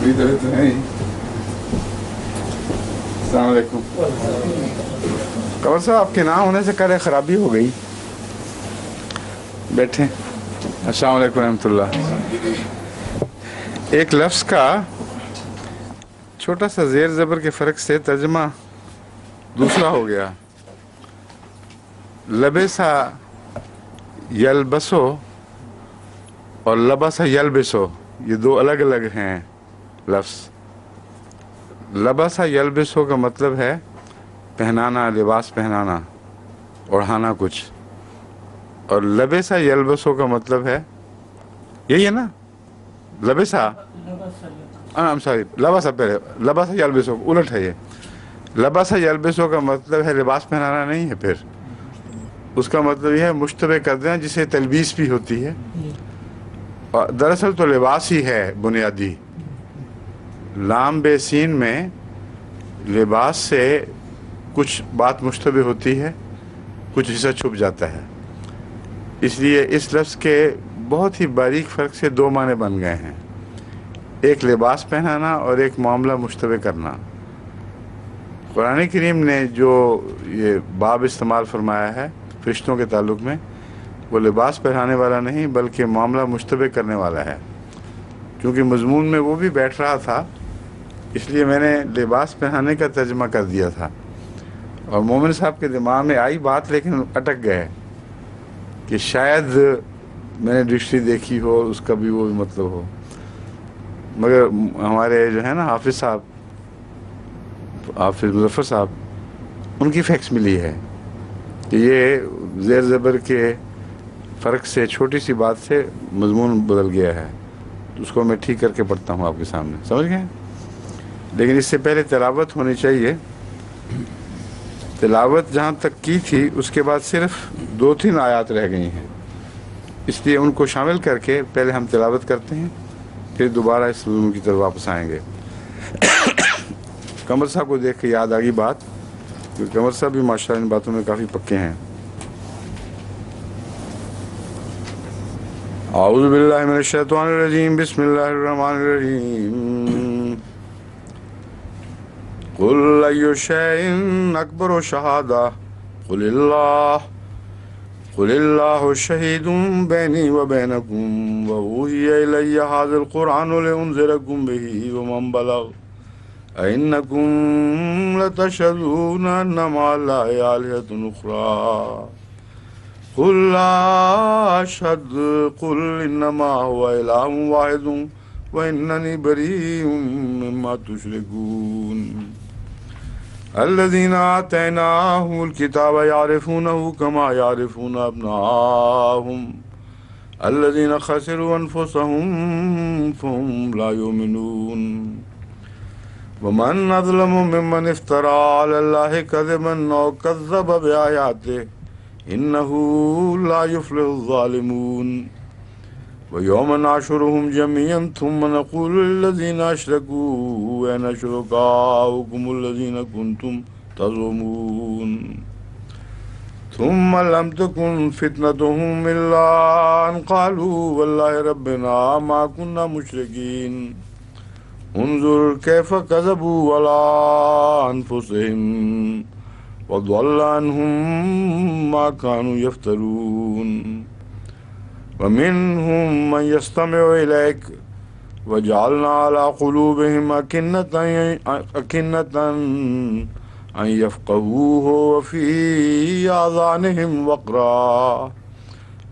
ادھر تو ہے ہی. السلام علیکم. کنور صاحب آپ کے نام ہونے سے کل خرابی ہو گئی. بیٹھیں. السلام علیکم ورحمۃ اللہ. ایک لفظ کا چھوٹا سا زیر زبر کے فرق سے ترجمہ دوسرا ہو گیا. لبسا یلبسو اور لبسا یلبسو یہ دو الگ الگ ہیں لفظ. لبسا یلبسو کا مطلب ہے پہنانا، لباس پہنانا، اوڑھانا کچھ. اور لبسا یلبسو کا مطلب ہے یہی ہے نا. لبسا سوری لباسا پہلے لباسا یلبسو الٹ ہے. یہ لباسا یلبسو کا مطلب ہے لباس پہنانا نہیں ہے. پھر اس کا مطلب یہ ہے مشتبہ کر دینا جسے تلبیس بھی ہوتی ہے. اور دراصل تو لباس ہی ہے بنیادی. لام بے سین میں لباس سے کچھ بات مشتبہ ہوتی ہے، کچھ حصہ چھپ جاتا ہے. اس لیے اس لفظ کے بہت ہی باریک فرق سے دو معنی بن گئے ہیں. ایک لباس پہنانا اور ایک معاملہ مشتبہ کرنا. قرآن کریم نے جو یہ باب استعمال فرمایا ہے فرشتوں کے تعلق میں، وہ لباس پہنانے والا نہیں بلکہ معاملہ مشتبہ کرنے والا ہے. کیونکہ مضمون میں وہ بھی بیٹھ رہا تھا، اس لیے میں نے لباس پہنانے کا ترجمہ کر دیا تھا. اور مومن صاحب کے دماغ میں آئی بات لیکن اٹک گئے کہ شاید میں نے ڈکشنری دیکھی ہو، اس کا بھی وہ مطلب ہو. مگر ہمارے جو ہے نا حافظ صاحب، حافظ مظفر صاحب، ان کی فیکس ملی ہے کہ یہ زیر زبر کے فرق سے چھوٹی سی بات سے مضمون بدل گیا ہے. اس کو میں ٹھیک کر کے پڑھتا ہوں آپ کے سامنے، سمجھ گئے. لیکن اس سے پہلے تلاوت ہونی چاہیے. تلاوت جہاں تک کی تھی اس کے بعد صرف 2-3 آیات رہ گئی ہیں، اس لیے ان کو شامل کر کے پہلے ہم تلاوت کرتے ہیں، پھر دوبارہ اس مضمون کی طرف واپس آئیں گے. قمر صاحب کو دیکھ کے یاد آ گئی بات، کیونکہ قمر صاحب بھی ماشاءاللہ ان باتوں میں کافی پکے ہیں. اعوذ باللہ من الشیطان الرجیم، بسم اللہ الرحمن الرحیم. قل ای شیء اکبر شہادہ قل اللہ شہید بینی و بینکم واوحی الی ھذا القرآن لانذرکم بہ ومن بلغ اینکم لتشہدون ان مع اللہ آلہۃ اخری قل لا اشہد قل انما هو الہ واحد واننی بریء مما تشرکون. الذین آتیناہم الکتاب یعرفونہ کما یعرفون ابناءہم الذین خسروا انفسہم فہم لا یؤمنون. ومن اظلم ممن افتری علی اللہ کذبا او کذب بآیاتہ انہ لا یفلح الظالمون. وَيَوْمَ نَحْشُرُهُمْ جَمِيعًا ثُمَّ نَقُولُ لِلَّذِينَ أَشْرَكُوا أَيْنَ شُرَكَاؤُكُمُ الَّذِينَ كُنتُمْ تَزْعُمُونَ ثُمَّ لَمْ تَكُنْ فِتْنَتُهُمْ إِلَّا أَنْ قَالُوا وَاللَّهِ رَبِّنَا مَا كُنَّا مُشْرِكِينَ انظُرْ كَيْفَ كَذَبُوا عَلَىٰ أَنفُسِهِمْ وَضَلَّ عَنْهُمْ مَا كَانُوا يَفْتَرُونَ. وَمِنْهُمْ مَنْ يَسْتَمِعُ إِلَيْكَ وَجَعَلْنَا عَلَىٰ قُلُوبِهِمْ أَكِنَّةً أَنْ يَفْقَهُوهُ وَفِي آذَانِهِمْ وَقْرًا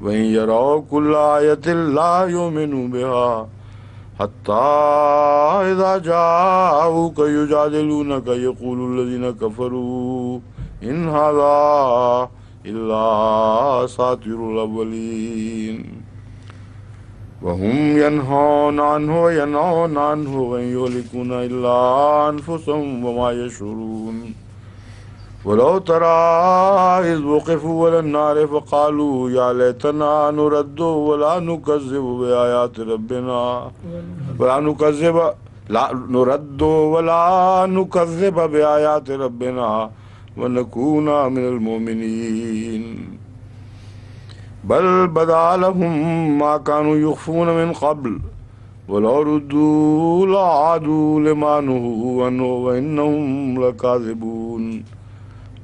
وَإِنْ يَرَوْا كُلَّ آيَةٍ لَا يُؤْمِنُوا بِهَا حَتَّى إِذَا جَاءُوكَ يُجَادِلُونَكَ يَقُولُ الَّذِينَ كَفَرُوا إِنْ هَذَا إِلَّا أَسَاطِيرُ الْأَوَّلِينَ. وَهُمْ يَنْهَوْنَ عَنْهُ وَيَنْأَوْنَ عَنْهُ وَإِنْ يُهْلِكُونَ إِلَّا أَنفُسَهُمْ وَمَا يَشْعُرُونَ. وَلَوْ تَرَىٰ إِذْ وُقِفُوا عَلَى النَّارِ فَقَالُوا يَا لَيْتَنَا نُرَدُّ وَلَا نُكَذِّبَ بِآيَاتِ رَبِّنَا وَنَكُونَ مِنَ الْمُؤْمِنِينَ. بل بدا لهم ما كانوا يخفون من قبل ولو ردوا لعادوا لما نهوا عنه وإنهم لكاذبون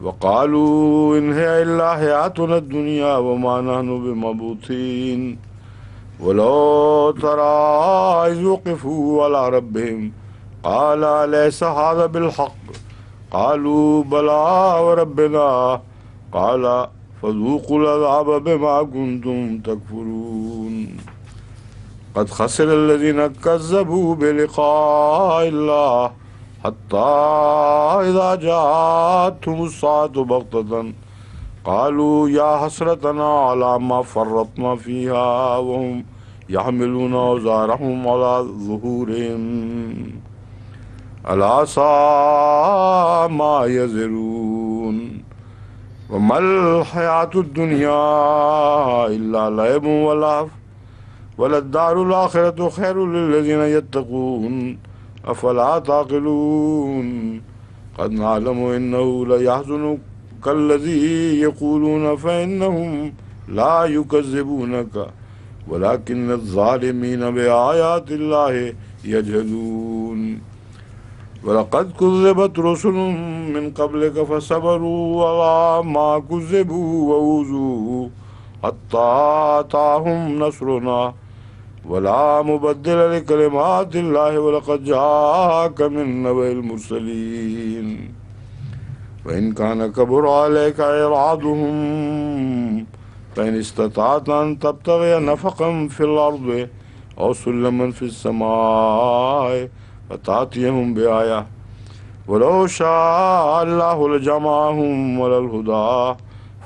وقالوا إن هي إلا حياتنا الدنيا وما نحن بمبعوثين ولو ترى إذ وقفوا على ربهم قال أليس هذا بالحق قالوا بلى وربنا قال فذوقوا العذاب بما كنتم تكفرون قد خسر الذين كذبوا بلقاء الله حتى إذا جاءتهم الساعة بغتة قالوا يا حسرتنا على ما فرطنا فيها وهم يحملون أوزارهم على ظهورهم ألا ساء ما يزرون وما الحياة الدنيا إلا لعب ولهو وللدار الآخرة خير للذين يتقون أفلا تعقلون قد نعلم إنه ليحزنك الذي يقولون فإنهم لا يكذبونك ولكن الظالمين بآيات الله يجهدون ولقد كذبت رسل من قبلك فصبروا على ما كذبوا وأوذوا حتى أتاهم نصرنا ولا مبدل لكلمات الله ولقد جاءك من نبأ المرسلين وإن كان كبر عليك إرادهم فإن استطعت أن تبتغي نفقا في الأرض أو سلما في السماء فتأتيهم بآية ولو شاء الله لجمعهم على الهدى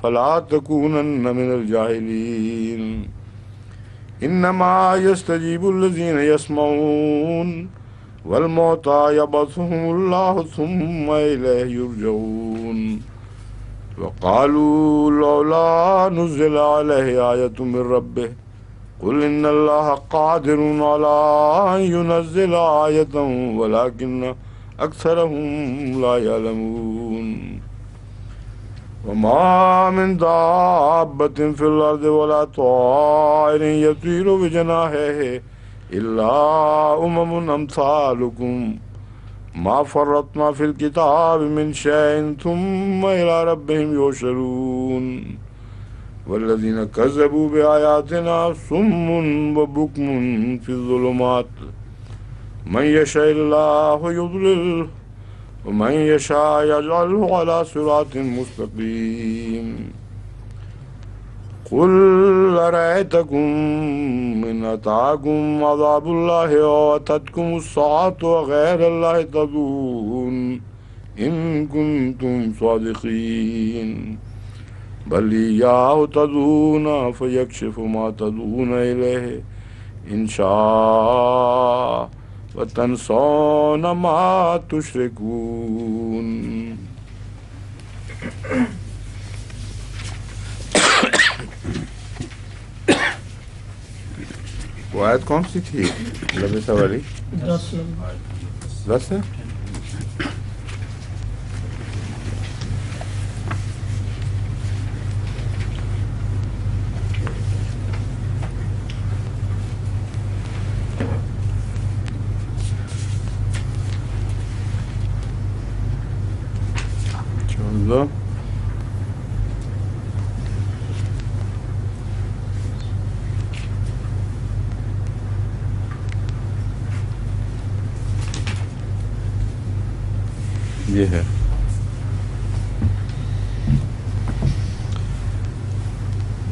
فلا تكونن من الجاهلين إنما يستجيب الذين يسمعون والموتى يبعثهم الله ثم إليه يرجعون وقالوا لولا نزل عليه آية من ربه قل إن الله قادر على أن ينزل آية ولكن أكثرهم لا يعلمون وما من دابة في الأرض ولا طائر يطير بجناحيه إلا أمثالكم ما فرطنا في الكتاب من شيء ثم إلى ربهم يحشرون والذين كذبوا بآياتنا صم وبكم في الظلمات من يشاء الله يضلل ومن يشاء يجعله على صراط مستقيم قل أرأيتكم إن أتاكم عذاب الله وأتتكم الساعة وغير الله تدعون إن كنتم صادقين بل إياه تدعون فيكشف ما تدعون إليه إن شاء وتنسون ما تشركون. وہ آیت کون سی تھی لبیسا والی؟ 10 ہے. چلو یہ ہے.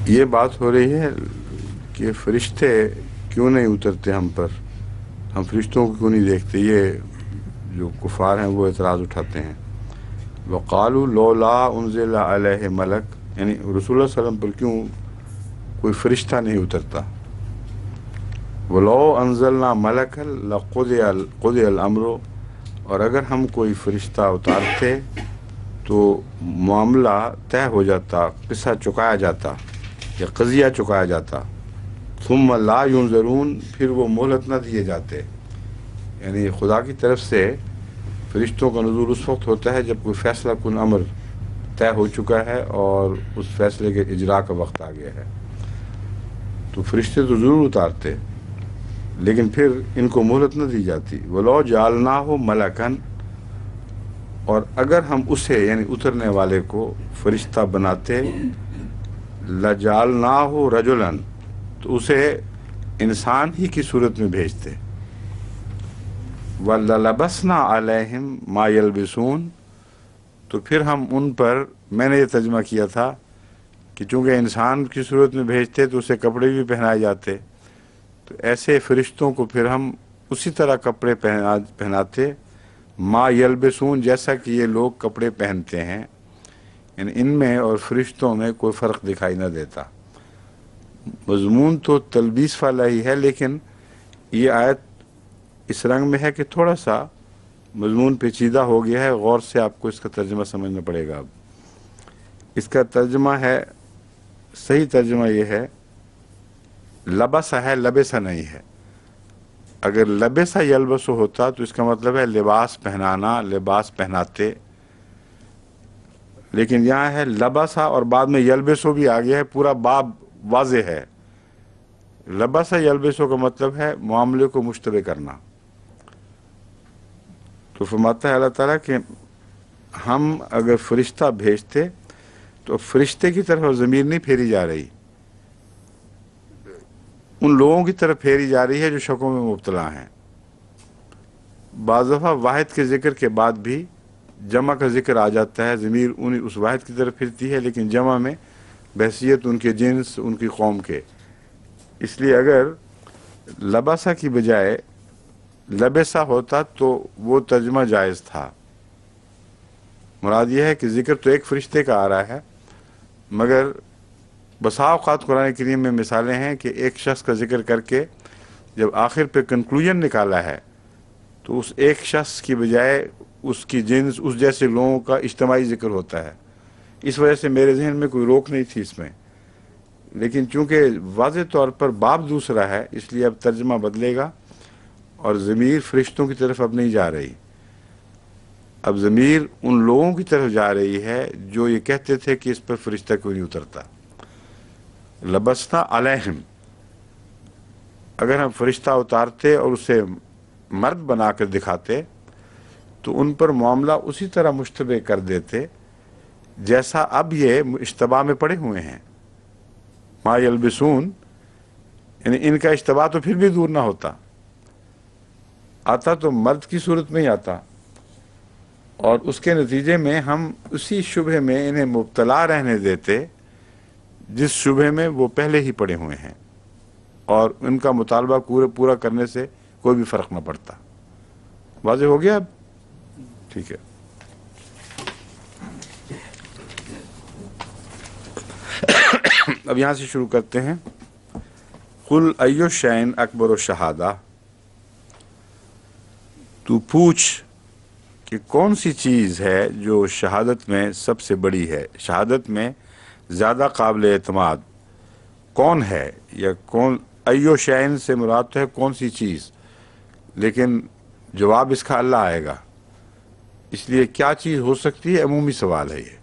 یہ بات ہو رہی ہے کہ فرشتے کیوں نہیں اترتے ہم پر، ہم فرشتوں کو کیوں نہیں دیکھتے. یہ جو کفار ہیں وہ اعتراض اٹھاتے ہیں. وقالوا لولا انزل علیہ ملک، یعنی رسول اللہ صلی اللہ علیہ وسلم پر کیوں کوئی فرشتہ نہیں اترتا. ولو انزلنا ملک لقضی الامر، اور اگر ہم کوئی فرشتہ اتارتے تو معاملہ طے ہو جاتا، قصہ چکایا جاتا یا قضیہ چکایا جاتا. ثم لا ينظرون، پھر وہ مہلت نہ دیے جاتے. یعنی خدا کی طرف سے فرشتوں کا نزول اس وقت ہوتا ہے جب کوئی فیصلہ کن امر طے ہو چکا ہے اور اس فیصلے کے اجرا کا وقت آ گیا ہے. تو فرشتے تو ضرور اتارتے، لیکن پھر ان کو مہلت نہ دی جاتی. وَلَوْ جَعَلْنَاهُ مَلَكًا، اور اگر ہم اسے یعنی اترنے والے کو فرشتہ بناتے، لَجَعَلْنَاهُ رَجُلًا، تو اسے انسان ہی کی صورت میں بھیجتے. وَلَلَبَسْنَا عَلَيْهِمْ مَا يَلْبِسُونَ، تو پھر ہم ان پر، میں نے یہ ترجمہ کیا تھا کہ چونکہ انسان کی صورت میں بھیجتے تو اسے کپڑے بھی پہنائے جاتے، تو ایسے فرشتوں کو پھر ہم اسی طرح کپڑے پہناتے، ما یلبسون، جیسا کہ یہ لوگ کپڑے پہنتے ہیں. یعنی ان میں اور فرشتوں میں کوئی فرق دکھائی نہ دیتا. مضمون تو تلبیس والا ہی ہے، لیکن یہ آیت اس رنگ میں ہے کہ تھوڑا سا مضمون پیچیدہ ہو گیا ہے. غور سے آپ کو اس کا ترجمہ سمجھنا پڑے گا. اب اس کا ترجمہ ہے، صحیح ترجمہ یہ ہے، لبسا ہے، لبسا نہیں ہے. اگر لبسا یلبسو ہوتا تو اس کا مطلب ہے لباس پہنانا، لباس پہناتے، لیکن یہاں ہے لبسا اور بعد میں یلبسو بھی آ گیا ہے. پورا باب واضح ہے. لبسا یلبسو کا مطلب ہے معاملے کو مشتبہ کرنا. تو فرماتا ہے اللہ تعالیٰ کہ ہم اگر فرشتہ بھیجتے تو فرشتے کی طرف ضمیر نہیں پھیری جا رہی، ان لوگوں کی طرف پھیری جا رہی ہے جو شکوں میں مبتلا ہیں. بعض دفعہ واحد کے ذکر کے بعد بھی جمع کا ذکر آ جاتا ہے، ضمیر اس واحد کی طرف پھرتی ہے، لیکن جمع میں بحیثیت ان کے جنس، ان کی قوم کے. اس لیے اگر لباسا کی بجائے لبسا ہوتا تو وہ ترجمہ جائز تھا. مراد یہ ہے کہ ذکر تو ایک فرشتے کا آ رہا ہے، مگر بسا اوقات قرآن کریم میں مثالیں ہیں کہ ایک شخص کا ذکر کر کے جب آخر پہ کنکلوژن نکالا ہے تو اس ایک شخص کی بجائے اس کی جنس، اس جیسے لوگوں کا اجتماعی ذکر ہوتا ہے. اس وجہ سے میرے ذہن میں کوئی روک نہیں تھی اس میں، لیکن چونکہ واضح طور پر باب دوسرا ہے اس لیے اب ترجمہ بدلے گا، اور ضمیر فرشتوں کی طرف اب نہیں جا رہی، اب ضمیر ان لوگوں کی طرف جا رہی ہے جو یہ کہتے تھے کہ اس پر فرشتہ کیوں نہیں اترتا. لبسنا علیہم، اگر ہم فرشتہ اتارتے اور اسے مرد بنا کر دکھاتے تو ان پر معاملہ اسی طرح مشتبہ کر دیتے جیسا اب یہ اشتباہ میں پڑے ہوئے ہیں. ما یلبسون، یعنی ان کا اشتباہ تو پھر بھی دور نہ ہوتا، آتا تو مرد کی صورت میں ہی آتا، اور اس کے نتیجے میں ہم اسی شبہ میں انہیں مبتلا رہنے دیتے جس شبہ میں وہ پہلے ہی پڑے ہوئے ہیں، اور ان کا مطالبہ پورا کرنے سے کوئی بھی فرق نہ پڑتا. واضح ہو گیا اب؟ ٹھیک ہے. اب یہاں سے شروع کرتے ہیں. قل ایو شین اکبر الشہادہ، تو پوچھ کہ کون سی چیز ہے جو شہادت میں سب سے بڑی ہے، شہادت میں زیادہ قابل اعتماد کون ہے، یا کون، ایو شین سے مراد ہے کون سی چیز، لیکن جواب اس کا اللہ آئے گا، اس لیے کیا چیز ہو سکتی ہے عمومی سوال ہے. یہ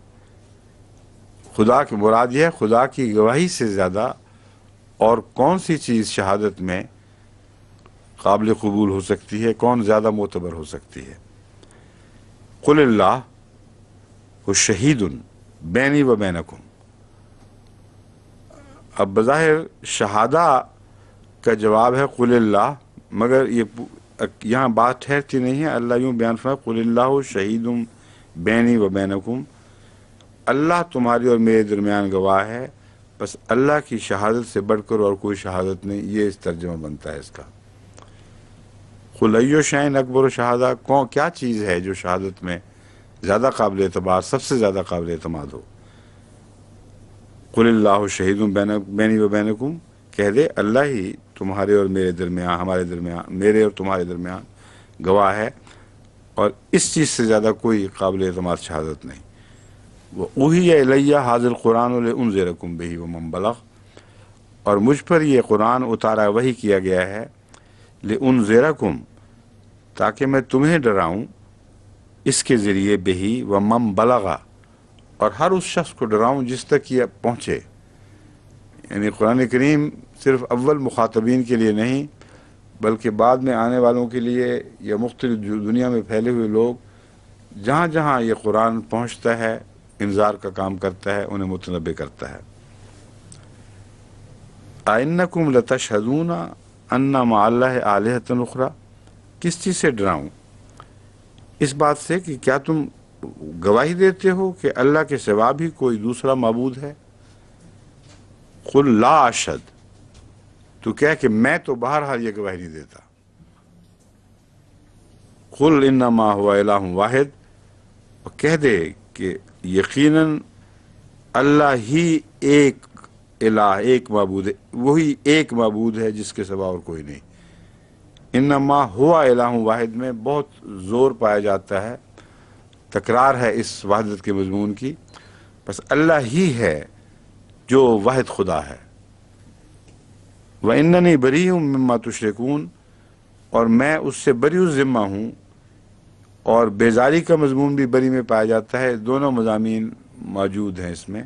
خدا کی مراد یہ ہے خدا کی گواہی سے زیادہ اور کون سی چیز شہادت میں قابل قبول ہو سکتی ہے، کون زیادہ معتبر ہو سکتی ہے. قل اللہ وہ شہید بینی و بینکم، اب بظاہر شہادہ کا جواب ہے قل اللہ، مگر یہاں بات ٹھہرتی نہیں ہے. اللہ یوں بیان فرمائے قل اللہ شہید بینی و بینکم، اللہ تمہاری اور میرے درمیان گواہ ہے، بس اللہ کی شہادت سے بڑھ کر اور کوئی شہادت نہیں. یہ اس ترجمہ بنتا ہے اس کا. قل ایو شین اکبر و شہادہ، کیا چیز ہے جو شہادت میں زیادہ قابل اعتبار، سب سے زیادہ قابل اعتماد ہو. قل اللہ شہید بینی و بینکم، کہہ دے اللہ ہی تمہارے اور میرے درمیان، ہمارے درمیان، میرے اور تمہارے درمیان گواہ ہے، اور اس چیز سے زیادہ کوئی قابل اعتماد شہادت نہیں. وَأُوحِیَ إِلَیَّ هَٰذَا الْقُرْآنُ لِأُنذِرَکُم بِهِ وَمَن بَلَغَ، اور مجھ پر یہ قرآن اتارا وحی کیا گیا ہے لِأُنذِرَکُم، تاکہ میں تمہیں ڈراؤں اس کے ذریعے بہی وَمَن بَلَغَ، اور ہر اس شخص کو ڈراؤں جس تک یہ پہنچے. یعنی قرآن کریم صرف اول مخاطبین کے لیے نہیں بلکہ بعد میں آنے والوں کے لیے یا مختلف دنیا میں پھیلے ہوئے لوگ جہاں جہاں یہ قرآن پہنچتا ہے انذار کا کام کرتا ہے، انہیں متنبہ کرتا ہے۔ اَإِنَّكُمْ لَتَشْهَدُونَ أَنَّ مَعَ اللَّهِ آلِهَةً أُخْرَىٰ، کس چیز سے ڈراؤں؟ اس بات سے کہ کیا تم گواہی دیتے ہو کہ اللہ کے سوا بھی کوئی دوسرا معبود ہے؟ قُلْ لَا أَشْهَدُ، تو کہہ کہ میں تو بہرحال یہ گواہی نہیں دیتا۔ قُلْ إِنَّمَا هُوَ إِلَٰهٌ وَاحِدٌ، اور کہہ دے کہ یقیناً اللہ ہی ایک الہ، ایک معبود ہے، وہی ایک معبود ہے جس کے سوا اور کوئی نہیں۔ انما ہوا الہ واحد میں بہت زور پایا جاتا ہے، تکرار ہے اس وحدت کے مضمون کی، بس اللہ ہی ہے جو واحد خدا ہے۔ وَإِنَّنِي بَرِيءٌ مِّمَّا تُشْرِكُونَ، اور میں اس سے بری الذمہ ہوں، اور بیزاری کا مضمون بھی بری میں پایا جاتا ہے۔ دونوں مضامین موجود ہیں اس میں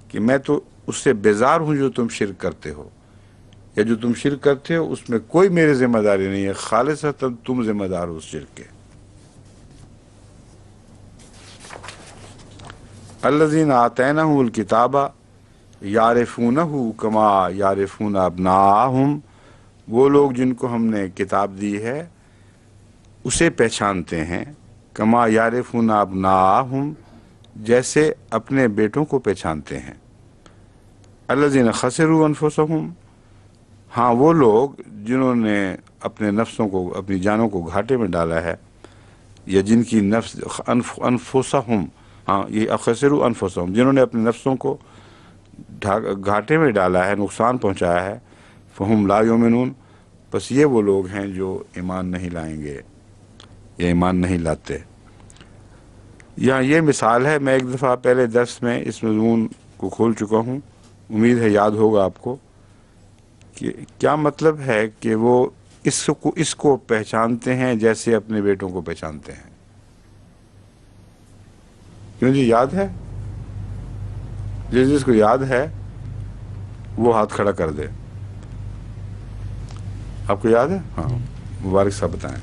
کہ میں تو اس سے بیزار ہوں جو تم شرک کرتے ہو، یا جو تم شرک کرتے ہو اس میں کوئی میری ذمہ داری نہیں ہے، خالصتاً تم ذمہ دار ہو اس شرک کے۔ الذین آتیناہم الکتاب یعرفونہ کما یعرفون ابناءہم، وہ لوگ جن کو ہم نے کتاب دی ہے اسے پہچانتے ہیں، کما یعرفون ابناءہم، جیسے اپنے بیٹوں کو پہچانتے ہیں۔ الذین خسروا انفسہم، ہاں وہ لوگ جنہوں نے اپنے نفسوں کو، اپنی جانوں کو گھاٹے میں ڈالا ہے، یا جن کی نفس انفسہم، ہاں یہ خسروا انفسہم، جنہوں نے اپنے نفسوں کو گھاٹے میں ڈالا ہے، نقصان پہنچایا ہے، فہم لا یؤمنون، بس یہ وہ لوگ ہیں جو ایمان نہیں لائیں گے یا ایمان نہیں لاتے۔ یہاں یہ مثال ہے، میں ایک دفعہ پہلے درس میں اس مضمون کو کھول چکا ہوں، امید ہے یاد ہوگا آپ کو، کہ کیا مطلب ہے کہ وہ اس کو پہچانتے ہیں جیسے اپنے بیٹوں کو پہچانتے ہیں۔ کیوں جی، یاد ہے؟ جس کو یاد ہے وہ ہاتھ کھڑا کر دے۔ آپ کو یاد ہے؟ ہاں، مبارک صاحب بتائیں۔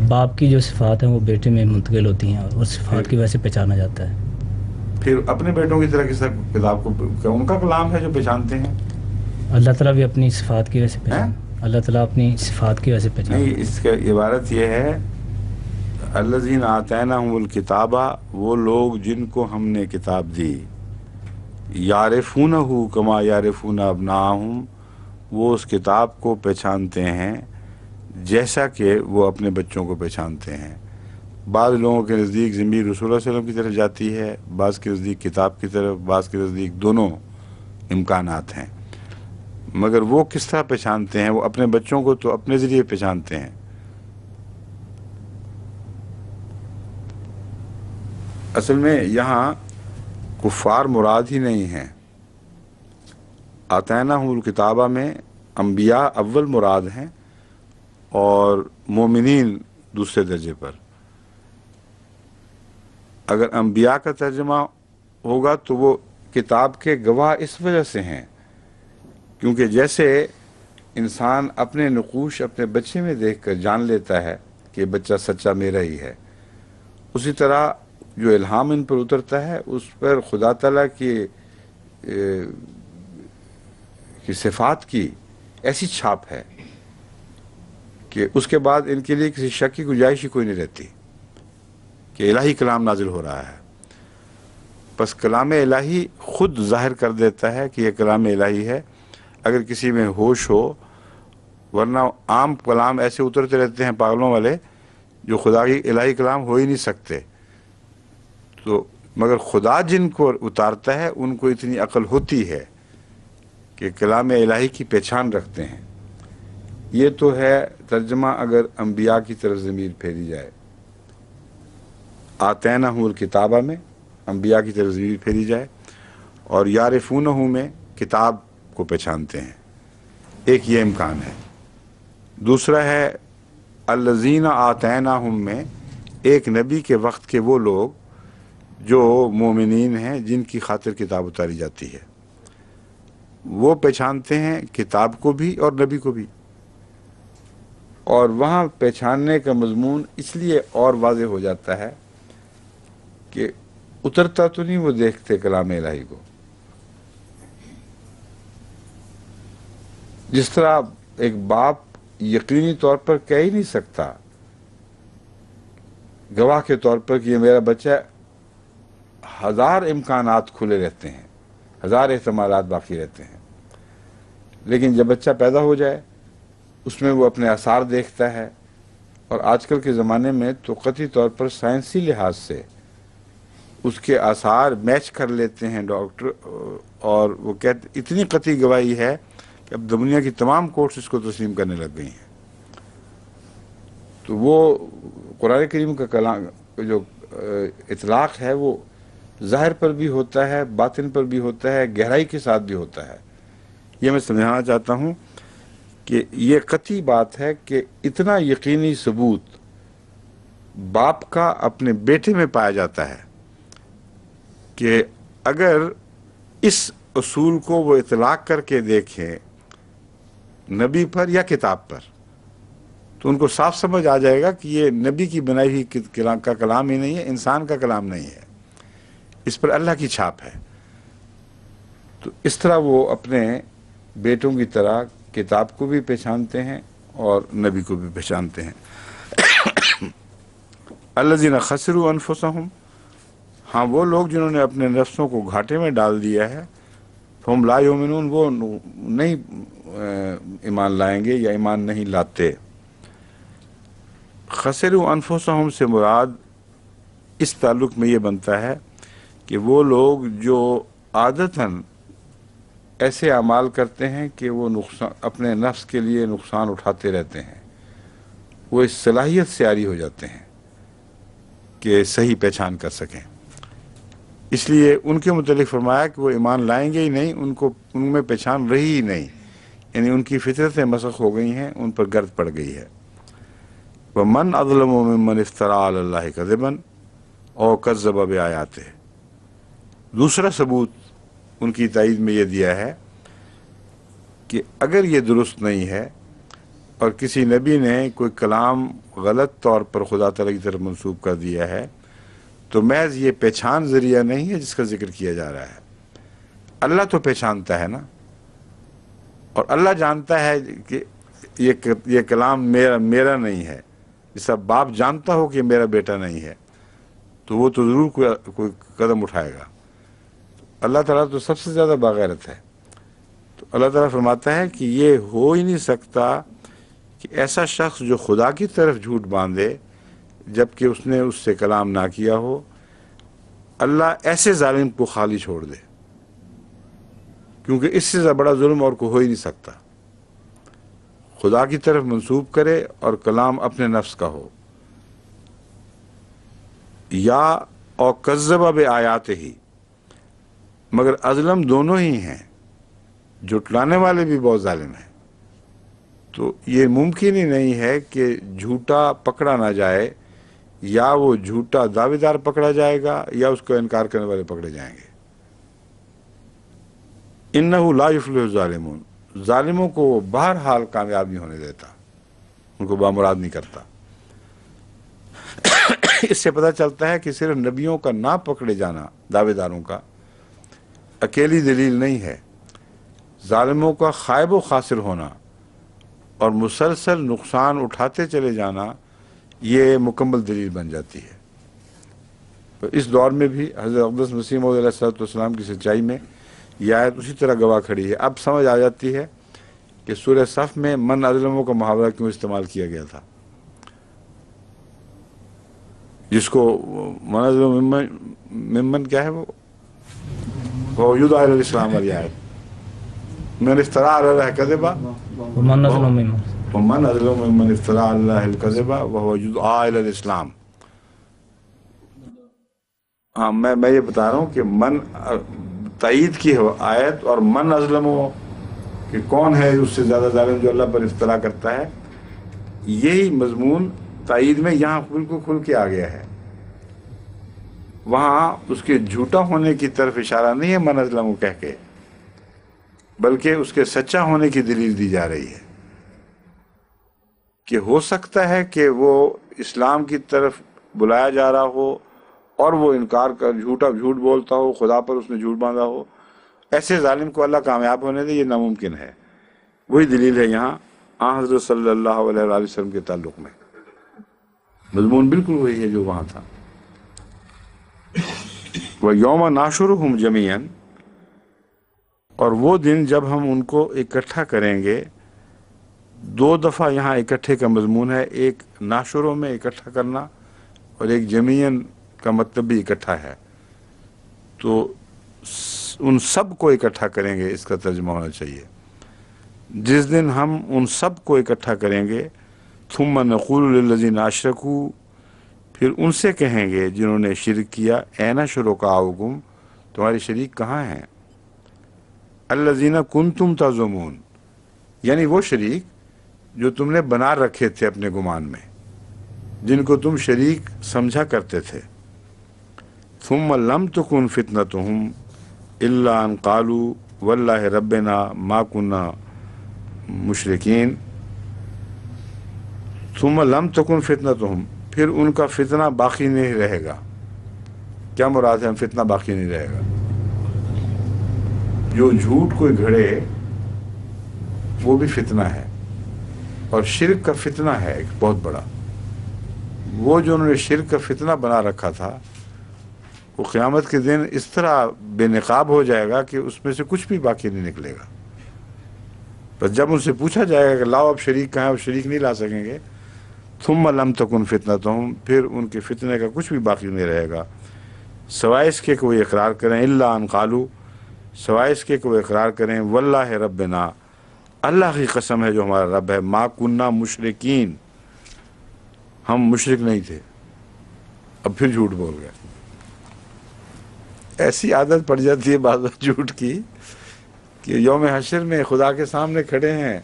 باپ کی جو صفات ہیں وہ بیٹے میں منتقل ہوتی ہیں، اور صفات کی وجہ سے پہچانا جاتا ہے۔ پھر اپنے بیٹوں کی طرح کس کتاب کو ان کا کلام ہے جو پہچانتے ہیں؟ اللہ تعالیٰ بھی اپنی صفات کی وجہ سے پہچانا، اللہ تعالیٰ اپنی صفات کی وجہ سے پہچانا۔ نہیں، اس کا عبارت یہ ہے، الذین آتیناہم الکتاب، وہ لوگ جن کو ہم نے کتاب دی، یعرفونہ کما یعرفون ابناءہم، وہ اس کتاب کو پہچانتے ہیں جیسا کہ وہ اپنے بچوں کو پہچانتے ہیں۔ بعض لوگوں کے نزدیک ضمیر رسول اللہ صلی اللہ علیہ وسلم کی طرف جاتی ہے، بعض کے نزدیک کتاب کی طرف، بعض کے نزدیک دونوں امکانات ہیں، مگر وہ کس طرح پہچانتے ہیں؟ وہ اپنے بچوں کو تو اپنے ذریعے پہچانتے ہیں۔ اصل میں یہاں کفار مراد ہی نہیں ہیں، آتیناہم الکتابہ میں انبیاء اول مراد ہیں اور مومنین دوسرے درجے پر۔ اگر انبیاء کا ترجمہ ہوگا تو وہ کتاب کے گواہ اس وجہ سے ہیں کیونکہ جیسے انسان اپنے نقوش اپنے بچے میں دیکھ کر جان لیتا ہے کہ بچہ سچا میرا ہی ہے، اسی طرح جو الہام ان پر اترتا ہے اس پر خدا تعالیٰ کی صفات کی ایسی چھاپ ہے کہ اس کے بعد ان کے لیے کسی شک کی گنجائش ہی کوئی نہیں رہتی کہ الہی کلام نازل ہو رہا ہے۔ بس کلام الہی خود ظاہر کر دیتا ہے کہ یہ کلام الہی ہے، اگر کسی میں ہوش ہو، ورنہ عام کلام ایسے اترتے رہتے ہیں پاگلوں والے جو خدا کی الہی کلام ہو ہی نہیں سکتے۔ تو مگر خدا جن کو اتارتا ہے ان کو اتنی عقل ہوتی ہے کہ کلام الہی کی پہچان رکھتے ہیں۔ یہ تو ہے ترجمہ اگر انبیاء کی طرف ضمیر پھیری جائے، آتیناہم الکتابہ میں انبیاء کی طرف ضمیر پھیری جائے، اور یعرفونہ میں کتاب کو پہچانتے ہیں، ایک یہ امکان ہے۔ دوسرا ہے الذین آتیناہم میں ایک نبی کے وقت کے وہ لوگ جو مومنین ہیں جن کی خاطر کتاب اتاری جاتی ہے۔ وہ پہچانتے ہیں کتاب کو بھی اور نبی کو بھی، اور وہاں پہچاننے کا مضمون اس لیے اور واضح ہو جاتا ہے کہ اترتا تو نہیں وہ دیکھتے کلام الہی کو. جس طرح ایک باپ یقینی طور پر کہہ ہی نہیں سکتا گواہ کے طور پر کہ یہ میرا بچہ، ہزار امکانات کھلے رہتے ہیں، ہزار احتمالات باقی رہتے ہیں، لیکن جب بچہ پیدا ہو جائے اس میں وہ اپنے آثار دیکھتا ہے. اور آج کل کے زمانے میں تو قطعی طور پر سائنسی لحاظ سے اس کے آثار میچ کر لیتے ہیں ڈاکٹر، اور وہ کہتے اتنی قطعی گواہی ہے کہ اب دنیا کی تمام کورٹس اس کو تسلیم کرنے لگ گئی ہیں. تو وہ قرآن کریم کا کلام جو اطلاق ہے وہ ظاہر پر بھی ہوتا ہے، باطن پر بھی ہوتا ہے، گہرائی کے ساتھ بھی ہوتا ہے. یہ میں سمجھانا چاہتا ہوں کہ یہ قطعی بات ہے کہ اتنا یقینی ثبوت باپ کا اپنے بیٹے میں پایا جاتا ہے کہ اگر اس اصول کو وہ اطلاق کر کے دیکھیں نبی پر یا کتاب پر تو ان کو صاف سمجھ آ جائے گا کہ یہ نبی کی بنائی ہوئی کا کلام ہی نہیں ہے، انسان کا کلام نہیں ہے، اس پر اللہ کی چھاپ ہے. تو اس طرح وہ اپنے بیٹوں کی طرح کتاب کو بھی پہچانتے ہیں اور نبی کو بھی پہچانتے ہیں. الذین خسروا انفسہم، ہاں وہ لوگ جنہوں نے اپنے نفسوں کو گھاٹے میں ڈال دیا ہے، فہم لا یؤمنون، وہ نہیں ایمان لائیں گے یا ایمان نہیں لاتے. خسروا انفسہم سے مراد اس تعلق میں یہ بنتا ہے کہ وہ لوگ جو عادتاً ایسے اعمال کرتے ہیں کہ وہ نقصان اپنے نفس کے لیے نقصان اٹھاتے رہتے ہیں، وہ اس صلاحیت سے عاری ہو جاتے ہیں کہ صحیح پہچان کر سکیں. اس لیے ان کے متعلق فرمایا کہ وہ ایمان لائیں گے ہی نہیں، ان میں پہچان رہی ہی نہیں، یعنی ان کی فطرتیں مسخ ہو گئی ہیں، ان پر گرد پڑ گئی ہے. وَمَنْ أَظْلَمُ مِمَّنِ افْتَرَىٰ عَلَى اللَّهِ كَذِبًا أَوْ كَذَّبَ بِآيَاتِهِ. دوسرا ثبوت ان کی تائید میں یہ دیا ہے کہ اگر یہ درست نہیں ہے اور کسی نبی نے کوئی کلام غلط طور پر خدا تعالیٰ کی طرف منسوب کر دیا ہے تو محض یہ پہچان ذریعہ نہیں ہے جس کا ذکر کیا جا رہا ہے. اللہ تو پہچانتا ہے نا، اور اللہ جانتا ہے کہ یہ کلام میرا نہیں ہے. جیسا باپ جانتا ہو کہ میرا بیٹا نہیں ہے تو وہ تو ضرور کوئی قدم اٹھائے گا. اللہ تعالیٰ تو سب سے زیادہ باغیرت ہے. تو اللہ تعالیٰ فرماتا ہے کہ یہ ہو ہی نہیں سکتا کہ ایسا شخص جو خدا کی طرف جھوٹ باندھے جبکہ اس نے اس سے کلام نہ کیا ہو، اللہ ایسے ظالم کو خالی چھوڑ دے، کیونکہ اس سے بڑا ظلم اور کو ہو ہی نہیں سکتا. خدا کی طرف منسوب کرے اور کلام اپنے نفس کا ہو، یا او کذب بآیاتہ، مگر اظلم دونوں ہی ہیں، جھٹلانے والے بھی بہت ظالم ہیں. تو یہ ممکن ہی نہیں ہے کہ جھوٹا پکڑا نہ جائے، یا وہ جھوٹا دعوے دار پکڑا جائے گا یا اس کو انکار کرنے والے پکڑے جائیں گے. انہ لا یفلح الظالمون، ظالموں کو وہ بہرحال کامیاب نہیں ہونے دیتا، ان کو بامراد نہیں کرتا. اس سے پتہ چلتا ہے کہ صرف نبیوں کا نہ پکڑے جانا دعوے داروں کا اکیلی دلیل نہیں ہے، ظالموں کا خائب و خاسر ہونا اور مسلسل نقصان اٹھاتے چلے جانا یہ مکمل دلیل بن جاتی ہے. تو اس دور میں بھی حضرت اقدس مسیح موعود علیہ السلام کی سچائی میں یہ آیت اسی طرح گواہ کھڑی ہے. اب سمجھ آ جاتی ہے کہ سورہ صف میں من اظلموں کا محاورہ کیوں استعمال کیا گیا تھا، جس کو من اظلم ممن کیا ہے وہ یدعی الی الاسلام والی آیت، من افترا علی اللہ کذبا ومن أظلم ممن ومن اظلم ممن افترا علی اللہ الکذب وهو یدعی الی الاسلام. ہاں میں یہ بتا رہا ہوں کہ من تائید کی آیت اور من اظلم کہ کون ہے اس سے زیادہ ظالم جو اللہ پر افترا کرتا ہے، یہی مضمون تائید میں یہاں بالکل کھل کے آ گیا ہے. وہاں اس کے جھوٹا ہونے کی طرف اشارہ نہیں ہے من اظلم کہہ کے، بلکہ اس کے سچا ہونے کی دلیل دی جا رہی ہے کہ ہو سکتا ہے کہ وہ اسلام کی طرف بلایا جا رہا ہو اور وہ انکار کر جھوٹ بولتا ہو، خدا پر اس نے جھوٹ باندھا ہو، ایسے ظالم کو اللہ کامیاب ہونے دے، یہ ناممکن ہے۔ وہی دلیل ہے یہاں حضرت صلی اللہ علیہ وآلہ وسلم کے تعلق میں، مضمون بالکل وہی ہے جو وہاں تھا۔ وَيَوْمَ نَحْشُرُهُمْ جَمِيعًا، اور وہ دن جب ہم ان کو اکٹھا کریں گے۔ دو دفعہ یہاں اکٹھے کا مضمون ہے، ایک ناشروں میں اکٹھا کرنا اور ایک جمیعاً کا مطلب بھی اکٹھا ہے، تو ان سب کو اکٹھا کریں گے، اس کا ترجمہ ہونا چاہیے۔ جس دن ہم ان سب کو اکٹھا کریں گے، ثم نقول للذین اشرکوا، پھر ان سے کہیں گے جنہوں نے شرک کیا، این شرکاؤکم، تمہارے شریک کہاں ہیں؟ الذین کنتم تزعمون، یعنی وہ شریک جو تم نے بنا رکھے تھے اپنے گمان میں، جن کو تم شریک سمجھا کرتے تھے۔ ثم لم تکن فتنتہم الا ان قالوا واللہ ربنا ما کنا مشرکین۔ ثم لم تکن فتنتہم، پھر ان کا فتنہ باقی نہیں رہے گا۔ کیا مراد ہے فتنہ باقی نہیں رہے گا؟ جو جھوٹ کوئی گھڑے وہ بھی فتنہ ہے، اور شرک کا فتنہ ہے ایک بہت بڑا۔ وہ جو انہوں نے شرک کا فتنہ بنا رکھا تھا، وہ قیامت کے دن اس طرح بے نقاب ہو جائے گا کہ اس میں سے کچھ بھی باقی نہیں نکلے گا۔ بس جب ان سے پوچھا جائے گا کہ لاؤ اب شریک کہاں ہے، وہ شریک نہیں لا سکیں گے۔ ثم لم تکن فتنتہم، پھر ان کے فتنے کا کچھ بھی باقی نہیں رہے گا، سوائے اس کے کہ وہ اقرار کریں، الا ان قالوا، سوائے اس کے کہ وہ اقرار کریں، واللہ ربنا، اللہ کی قسم ہے جو ہمارا رب ہے، ما کننا مشرکین، ہم مشرک نہیں تھے۔ اب پھر جھوٹ بول گئے۔ ایسی عادت پڑ جاتی ہے بعض جھوٹ کی کہ یوم حشر میں خدا کے سامنے کھڑے ہیں،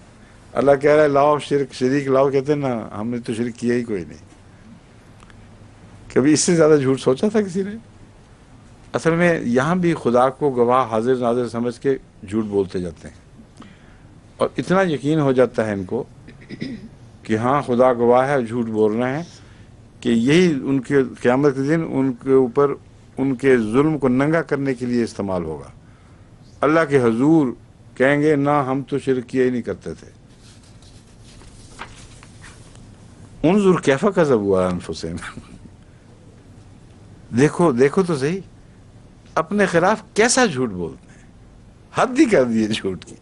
اللہ کہہ رہا ہے لاؤ شریک لاؤ، کہتے ہیں نا ہم نے تو شرک کیا ہی کوئی نہیں۔ کبھی اس سے زیادہ جھوٹ سوچا تھا کسی نے؟ اصل میں یہاں بھی خدا کو گواہ حاضر ناظر سمجھ کے جھوٹ بولتے جاتے ہیں، اور اتنا یقین ہو جاتا ہے ان کو کہ ہاں خدا گواہ ہے، جھوٹ بول رہے ہیں، کہ یہی ان کے قیامت کے دن ان کے اوپر ان کے ظلم کو ننگا کرنے کے لیے استعمال ہوگا۔ اللہ کے حضور کہیں گے نہ ہم تو شرک کیا ہی نہیں کرتے تھے۔ انظر کیف کذبوا علی انفسہم، دیکھو تو صحیح اپنے خلاف کیسا جھوٹ بولتے ہیں، حد ہی کر دیے جھوٹ کی۔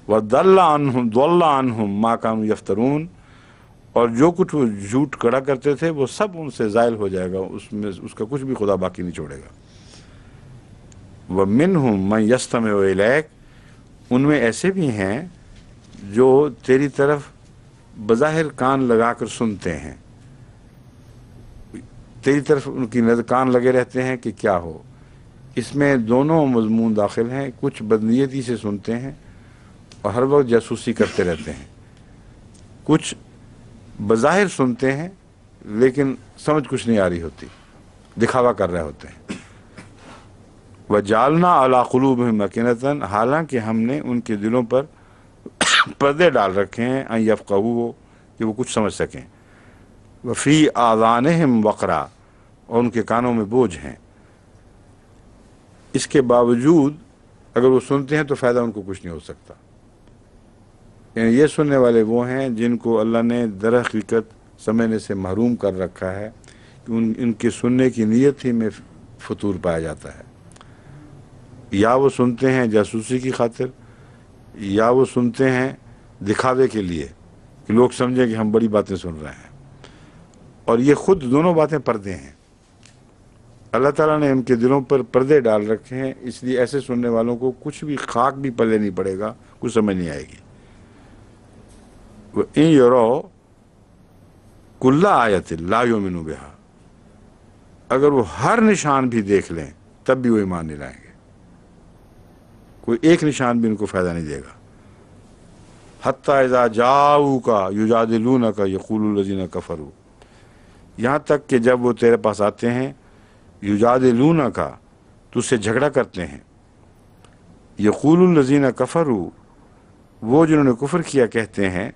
وَضَلَّ عَنْهُمْ مَا كَانُوا يَفْتَرُونَ، اور جو کچھ وہ جھوٹ کڑا کرتے تھے وہ سب ان سے زائل ہو جائے گا، اس کا کچھ بھی خدا باقی نہیں چھوڑے گا۔ وَمِنْهُمْ مَنْ يَسْتَمِعُ إِلَيْكَ، ان میں ایسے بھی ہیں جو تیری طرف بظاہر کان لگا کر سنتے ہیں، تیری طرف ان کی نظر کان لگے رہتے ہیں کہ کیا ہو۔ اس میں دونوں مضمون داخل ہیں، کچھ بدنیتی سے سنتے ہیں اور ہر وقت جاسوسی کرتے رہتے ہیں، کچھ بظاہر سنتے ہیں لیکن سمجھ کچھ نہیں آ رہی ہوتی، دکھاوا کر رہے ہوتے ہیں۔ وَجَعَلْنَا عَلَىٰ قُلُوبِهِمْ أَكِنَّةً، حالانکہ ہم نے ان کے دلوں پر پردے ڈال رکھے ہیں، ان یفقہوا، کہ وہ کچھ سمجھ سکیں، وفی آذانہم وقرا، اور ان کے کانوں میں بوجھ ہیں۔ اس کے باوجود اگر وہ سنتے ہیں تو فائدہ ان کو کچھ نہیں ہو سکتا۔ یعنی یہ سننے والے وہ ہیں جن کو اللہ نے در حقیقت سمجھنے سے محروم کر رکھا ہے، کہ ان کے سننے کی نیت ہی میں فطور پایا جاتا ہے۔ یا وہ سنتے ہیں جاسوسی کی خاطر، یا وہ سنتے ہیں دکھاوے کے لیے کہ لوگ سمجھیں کہ ہم بڑی باتیں سن رہے ہیں، اور یہ خود دونوں باتیں پردے ہیں۔ اللہ تعالیٰ نے ان کے دلوں پر پردے ڈال رکھے ہیں، اس لیے ایسے سننے والوں کو کچھ بھی خاک بھی پلے نہیں پڑے گا، کچھ سمجھ نہیں آئے گی۔ وَإِن يَرَوْا كُلَّ آیَةٍ لَا يُؤْمِنُوا بِهَا، اگر وہ ہر نشان بھی دیکھ لیں تب بھی وہ ایمان نہیں لائیں گے، کوئی ایک نشان بھی ان کو فائدہ نہیں دے گا۔ حَتَّى إِذَا جَاءُوكَ يُجَادِلُونَكَ يَقُولُ الَّذِينَ كَفَرُوا، یہاں تک کہ جب وہ تیرے پاس آتے ہیں، یجادلونک، تجھ سے جھگڑا کرتے ہیں، یقول الذین کفروا، وہ جنہوں نے کفر کیا کہتے ہیں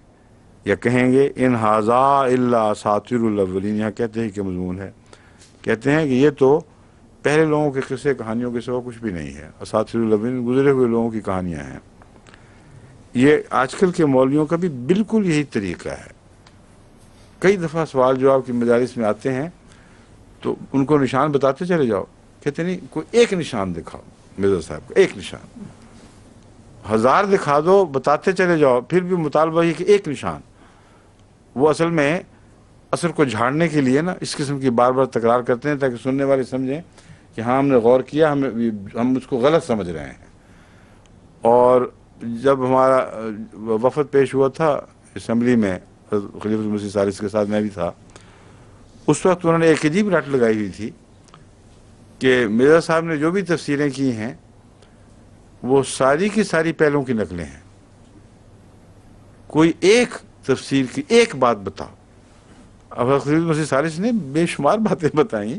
یا کہیں گے ان ھذا الا اساطیر الاولین، یہاں کہتے ہیں کہ مضمون ہے، کہتے ہیں کہ یہ تو پہلے لوگوں کے قصے کہانیوں کے سوا کچھ بھی نہیں ہے، اساطیر الاولین گزرے ہوئے لوگوں کی کہانیاں ہیں۔ یہ آج کل کے مولویوں کا بھی بالکل یہی طریقہ ہے۔ کئی دفعہ سوال جواب کی مجالس میں آتے ہیں تو ان کو نشان بتاتے چلے جاؤ، کہتے نہیں کوئی ایک نشان دکھاؤ مرزا صاحب کو، ایک نشان، 1000 دکھا دو، بتاتے چلے جاؤ، پھر بھی مطالبہ یہ کہ ایک نشان۔ وہ اصل میں اثر کو جھاڑنے کے لیے نا اس قسم کی بار بار تکرار کرتے ہیں تاکہ سننے والے سمجھیں کہ ہاں ہم نے غور کیا، ہم اس کو غلط سمجھ رہے ہیں۔ اور جب ہمارا وفد پیش ہوا تھا اسمبلی میں خلیفۃ المسیح ثالث کے ساتھ، میں بھی تھا، اس وقت انہوں نے ایک عجیب رٹ لگائی ہوئی تھی کہ مرزا صاحب نے جو بھی تفسیریں کی ہیں وہ ساری کی ساری پہلوں کی نقلیں ہیں، کوئی ایک تفسیر کی ایک بات بتاؤ۔ اب خلیفۃ المسیح ثالث نے بے شمار باتیں بتائیں،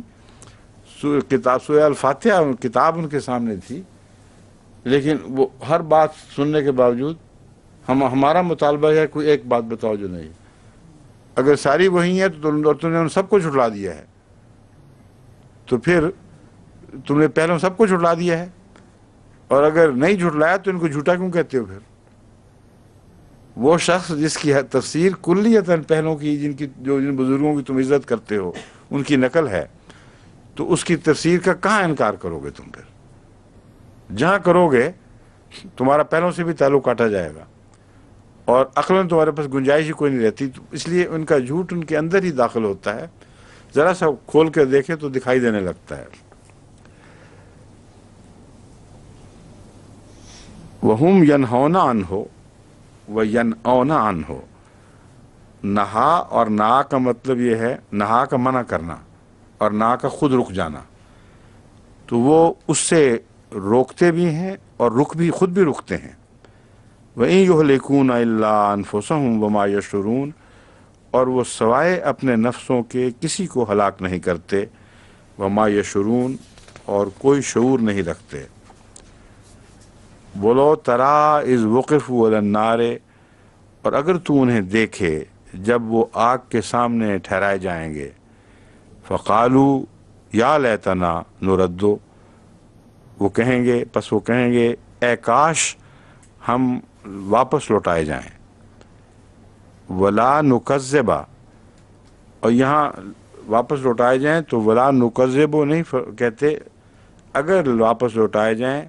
کتاب سورہ الفاتحہ کتاب ان کے سامنے تھی، لیکن وہ ہر بات سننے کے باوجود ہمارا مطالبہ ہے کوئی ایک بات بتاؤ جو نہیں، اگر ساری وہی ہیں تو تم نے ان سب کو جھٹلا دیا ہے، تو پھر تم نے پہلے سب کو جھٹلا دیا ہے، اور اگر نہیں جھٹلایا تو ان کو جھوٹا کیوں کہتے ہو؟ پھر وہ شخص جس کی تفسیر کلیتاً پہلوں کی جن بزرگوں کی تم عزت کرتے ہو ان کی نقل ہے، تو اس کی تفسیر کا کہاں انکار کرو گے تم؟ پھر جہاں کرو گے تمہارا پہلوں سے بھی تعلق کاٹا جائے گا، اور عقلاً تمہارے پاس گنجائش ہی کوئی نہیں رہتی، تو اس لیے ان کا جھوٹ ان کے اندر ہی داخل ہوتا ہے، ذرا سا کھول کر دیکھے تو دکھائی دینے لگتا ہے۔ وَهُمْ يَنْهَوْنَ عَنْهُ وَيَنْأَوْنَ عَنْهُ، نہا اور نا کا مطلب یہ ہے، نہا کا منع کرنا اور نا کا خود رک جانا، تو وہ اس سے روکتے بھی ہیں اور خود بھی رکتے ہیں۔ وَإِن يُهْلِكُونَ إِلَّا أَنفُسَهُمْ وَمَا يَشْعُرُونَ، اور وہ سوائے اپنے نفسوں کے کسی کو ہلاک نہیں کرتے، وَمَا يَشْعُرُونَ، اور کوئی شعور نہیں رکھتے۔ بولو ترا اذ وقفوا علی النار، اور اگر تو انہیں دیکھے جب وہ آگ کے سامنے ٹھہرائے جائیں گے، فقالو یا لیتنا نردو، وہ کہیں گے اے کاش ہم واپس لوٹائے جائیں، ولا نکذب، اور یہاں واپس لوٹائے جائیں تو ولا نکذب نہیں کہتے، اگر واپس لوٹائے جائیں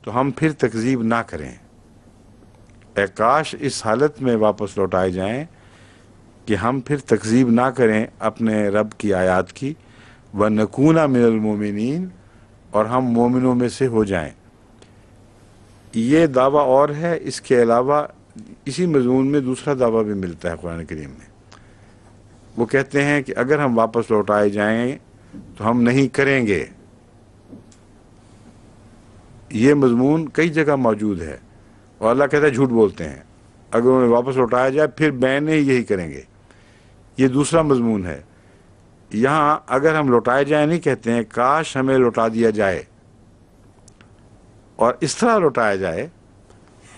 تو ہم پھر تکذیب نہ کریں، اے کاش اس حالت میں واپس لوٹائے جائیں کہ ہم پھر تکذیب نہ کریں اپنے رب کی آیات کی، وَنَكُونَ مِنَ الْمُؤْمِنِينَ، اور ہم مومنوں میں سے ہو جائیں۔ یہ دعویٰ اور ہے، اس کے علاوہ اسی مضمون میں دوسرا دعویٰ بھی ملتا ہے قرآن کریم میں۔ وہ کہتے ہیں کہ اگر ہم واپس لوٹائے جائیں تو ہم نہیں کریں گے۔ یہ مضمون کئی جگہ موجود ہے، اور اللہ کہتا ہے جھوٹ بولتے ہیں، اگر انہیں واپس لوٹایا جائے پھر بین یہی کریں گے۔ یہ دوسرا مضمون ہے۔ یہاں اگر ہم لوٹائے جائیں نہیں کہتے ہیں، کاش ہمیں لوٹا دیا جائے، اور اس طرح لوٹایا جائے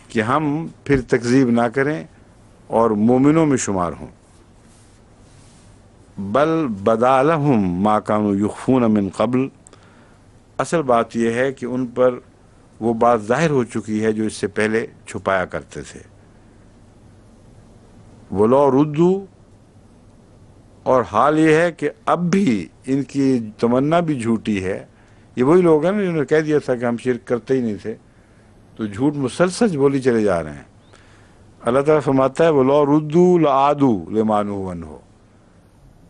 کہ ہم پھر تکذیب نہ کریں اور مومنوں میں شمار ہوں۔ بل بدا لہم ما کانوا یخفون من قبل، اصل بات یہ ہے کہ ان پر وہ بات ظاہر ہو چکی ہے جو اس سے پہلے چھپایا کرتے تھے۔ وَلَوْ رُدُّوا، اور حال یہ ہے کہ اب بھی ان کی تمنا بھی جھوٹی ہے۔ یہ وہی لوگ ہیں جنہوں نے کہہ دیا تھا کہ ہم شرک کرتے ہی نہیں تھے، تو جھوٹ مسلسل بولی چلے جا رہے ہیں۔ اللہ تعالیٰ فرماتا ہے وَلَوْ رُدُّوا لَعَادُوا لِمَا نُهُوا عَنْهُ،